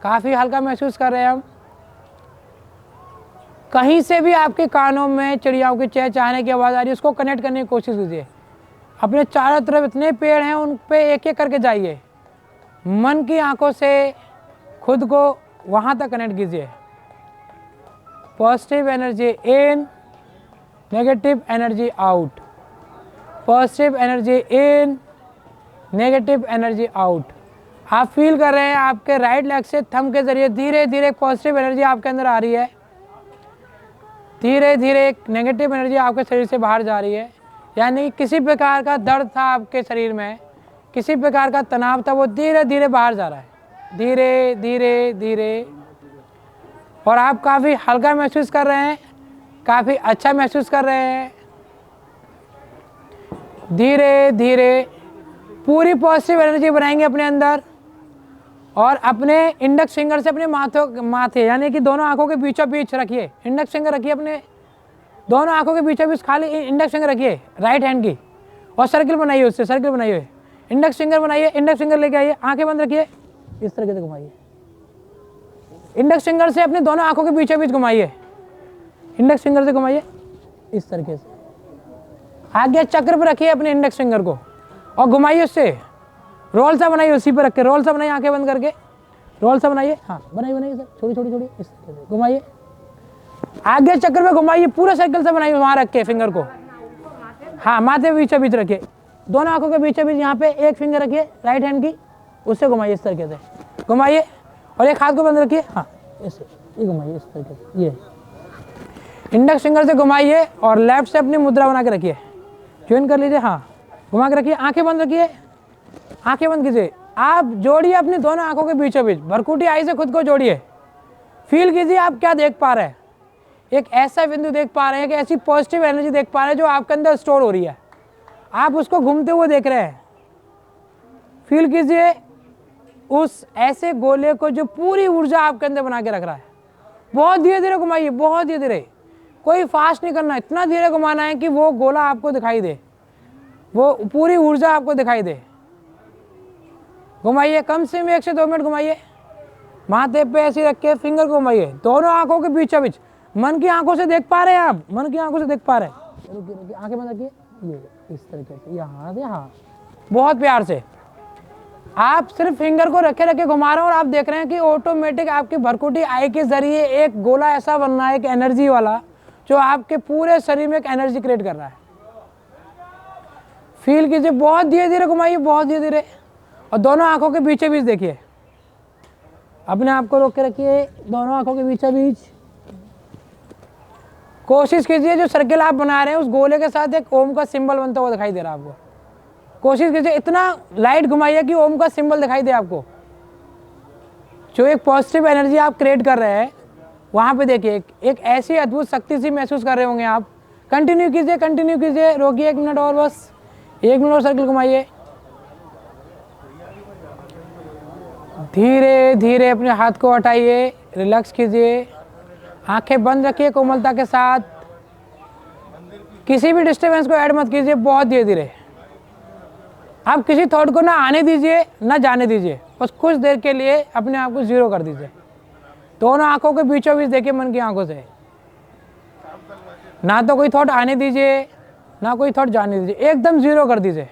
काफ़ी हल्का महसूस कर रहे हैं हम। कहीं से भी आपके कानों में चिड़ियाओं की चहचहाने की आवाज़ आ रही है, उसको कनेक्ट करने की कोशिश कीजिए। अपने चारों तरफ इतने पेड़ हैं उन पे एक एक करके जाइए, मन की आंखों से खुद को वहाँ तक कनेक्ट कीजिए। Positive energy in, negative energy out. Positive energy in, negative energy out. आप फील कर रहे हैं आपके राइट लेग से थंब के जरिए धीरे धीरे पॉजिटिव एनर्जी आपके अंदर आ रही है, धीरे धीरे एक नेगेटिव एनर्जी आपके शरीर से बाहर जा रही है। यानी किसी प्रकार का दर्द था आपके शरीर में, किसी प्रकार का तनाव था, वो धीरे धीरे बाहर जा रहा है, धीरे धीरे धीरे। और आप काफ़ी हल्का महसूस कर रहे हैं, काफ़ी अच्छा महसूस कर रहे हैं। धीरे धीरे पूरी पॉजिटिव एनर्जी बनाएंगे अपने अंदर, और अपने इंडेक्स फिंगर से अपने माथे यानी कि दोनों आंखों के बीचों बीच रखिए। इंडेक्स फिंगर रखिए अपने दोनों आंखों के बीचों बीच, खाली इंडेक्स फिंगर रखिए राइट हैंड की, और सर्किल बनाइए, उससे सर्किल बनाइए। इंडेक्स फिंगर बनाइए, इंडेक्स फिंगर लेके आइए, आंखें बंद रखिए, इस तरीके से घुमाइए। इंडेक्स फिंगर से अपने दोनों आंखों के बीचों बीच घुमाइए, इंडेक्स फिंगर से घुमाइए इस तरीके से। आगे चक्र पर रखिए अपने इंडेक्स फिंगर को और घुमाइए, उससे रोल सा बनाइए, उसी पर रख के रोल सा बनाइए, आंखें बंद करके रोल सा बनाइए। हाँ बनाइए बनाइए सर, छोटी छोटी छोटी इस तरीके से घुमाइए, आगे चक्कर में घुमाइए, पूरा सर्कल से बनाइए वहाँ रख के फिंगर को। हाँ माथे बीचों बीच रखिए, दोनों आंखों के बीचों बीच यहाँ पे एक फिंगर रखिए राइट हैंड की, उससे घुमाइए इस तरीके से घुमाइए, और एक हाथ को बंद रखिए। हाँ ऐसे ये घुमाइए इस तरीके से, ये इंडेक्स फिंगर से घुमाइए और लेफ्ट से अपनी मुद्रा बना के रखिए, ज्वाइन कर लीजिए। हाँ घुमा के रखिए, आंखें बंद रखिए, आंखें बंद कीजिए। आप जोड़िए अपनी दोनों आंखों के बीचों बीच, भरकुटी आई से खुद को जोड़िए। फील कीजिए आप क्या देख पा रहे हैं, एक ऐसा बिंदु देख पा रहे हैं, कि ऐसी पॉजिटिव एनर्जी देख पा रहे हैं जो आपके अंदर स्टोर हो रही है, आप उसको घूमते हुए देख रहे हैं। फील कीजिए उस ऐसे गोले को जो पूरी ऊर्जा आपके अंदर बना के रख रहा है। बहुत धीरे धीरे घुमाइए, बहुत धीरे धीरे, कोई फास्ट नहीं करना, इतना धीरे घुमाना है कि वो गोला आपको दिखाई दे, वो पूरी ऊर्जा आपको दिखाई दे। घुमाइए, कम से कम 1 से 2 मिनट घुमाइए, माथे पे ऐसे रख के फिंगर को घुमाइए, दोनों आंखों के बीचों बीच। मन की आंखों से देख पा रहे हैं आप, मन की आंखों से देख पा रहे हैं। रुकिए रुकिए, आंखें बंद रखिए, ये इस तरीके से, यहाँ से, हाँ बहुत प्यार से। आप सिर्फ फिंगर को रखे रखे घुमा रहे हैं, और आप देख रहे हैं कि ऑटोमेटिक आपकी भरकुटी आई के जरिए एक गोला ऐसा बन रहा है, एक एनर्जी वाला, जो आपके पूरे शरीर में एक एनर्जी क्रिएट कर रहा है। फील कीजिए, बहुत धीरे धीरे घुमाइए, बहुत धीरे धीरे, और दोनों आंखों के बीचों बीच देखिए, अपने आप को रोक के रखिए, दोनों आंखों के बीचों बीच। कोशिश कीजिए जो सर्किल आप बना रहे हैं उस गोले के साथ एक ओम का सिंबल बनता हुआ दिखाई दे रहा है आपको। कोशिश कीजिए इतना लाइट घुमाइए कि ओम का सिंबल दिखाई दे आपको। जो एक पॉजिटिव एनर्जी आप क्रिएट कर रहे हैं वहाँ पे देखिए, एक ऐसी अद्भुत शक्ति सी महसूस कर रहे होंगे आप। कंटिन्यू कीजिए, कंटिन्यू कीजिए, रोकिए 1 मिनट और, बस 1 मिनट और सर्किल घुमाइए। धीरे धीरे अपने हाथ को हटाइए, रिलैक्स कीजिए, आंखें बंद रखिए कोमलता के साथ, किसी भी डिस्टर्बेंस को ऐड मत कीजिए, बहुत धीरे धीरे। आप किसी थॉट को ना आने दीजिए ना जाने दीजिए, बस कुछ देर के लिए अपने आप को जीरो कर दीजिए। दोनों आंखों के बीचों बीच देखिए मन की आंखों से, ना तो कोई थॉट आने दीजिए ना कोई थॉट जाने दीजिए, एकदम जीरो कर दीजिए।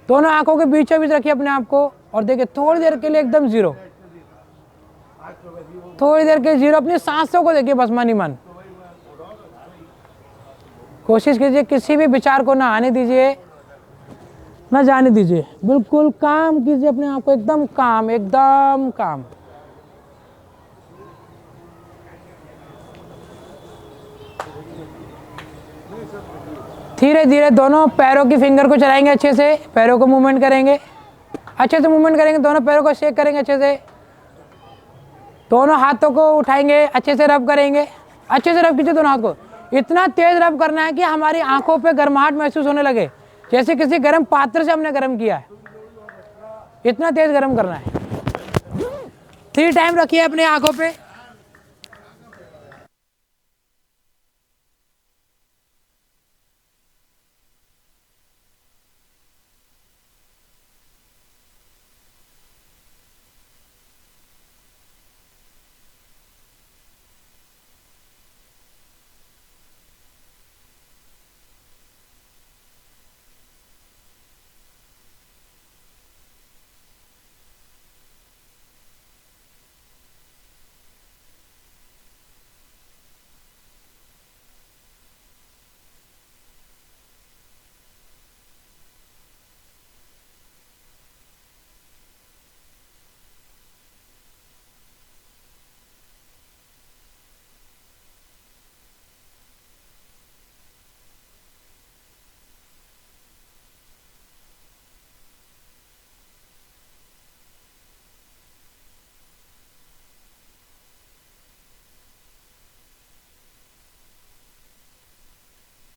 दोनों आंखों के बीचों बीच रखिए अपने आप को और देखिए थोड़ी देर के लिए एकदम जीरो, थोड़ी देर के जीरो। अपनी सांसों को देखिए बस मन ही मन। कोशिश कीजिए किसी भी विचार को ना आने दीजिए ना जाने दीजिए, बिल्कुल काम कीजिए अपने आप को, एकदम काम, एकदम काम। धीरे धीरे दोनों पैरों की फिंगर को चलाएंगे, अच्छे से पैरों को मूवमेंट करेंगे, अच्छे से मूवमेंट करेंगे, दोनों पैरों को शेक करेंगे अच्छे से, दोनों हाथों को उठाएंगे, अच्छे से रब करेंगे, अच्छे से रब कीजिए दोनों हाथ को। इतना तेज रब करना है कि हमारी आंखों पे गर्माहट महसूस होने लगे, जैसे किसी गर्म पात्र से हमने गर्म किया है, इतना तेज गर्म करना है। 3 टाइम रखिए अपने आंखों पे।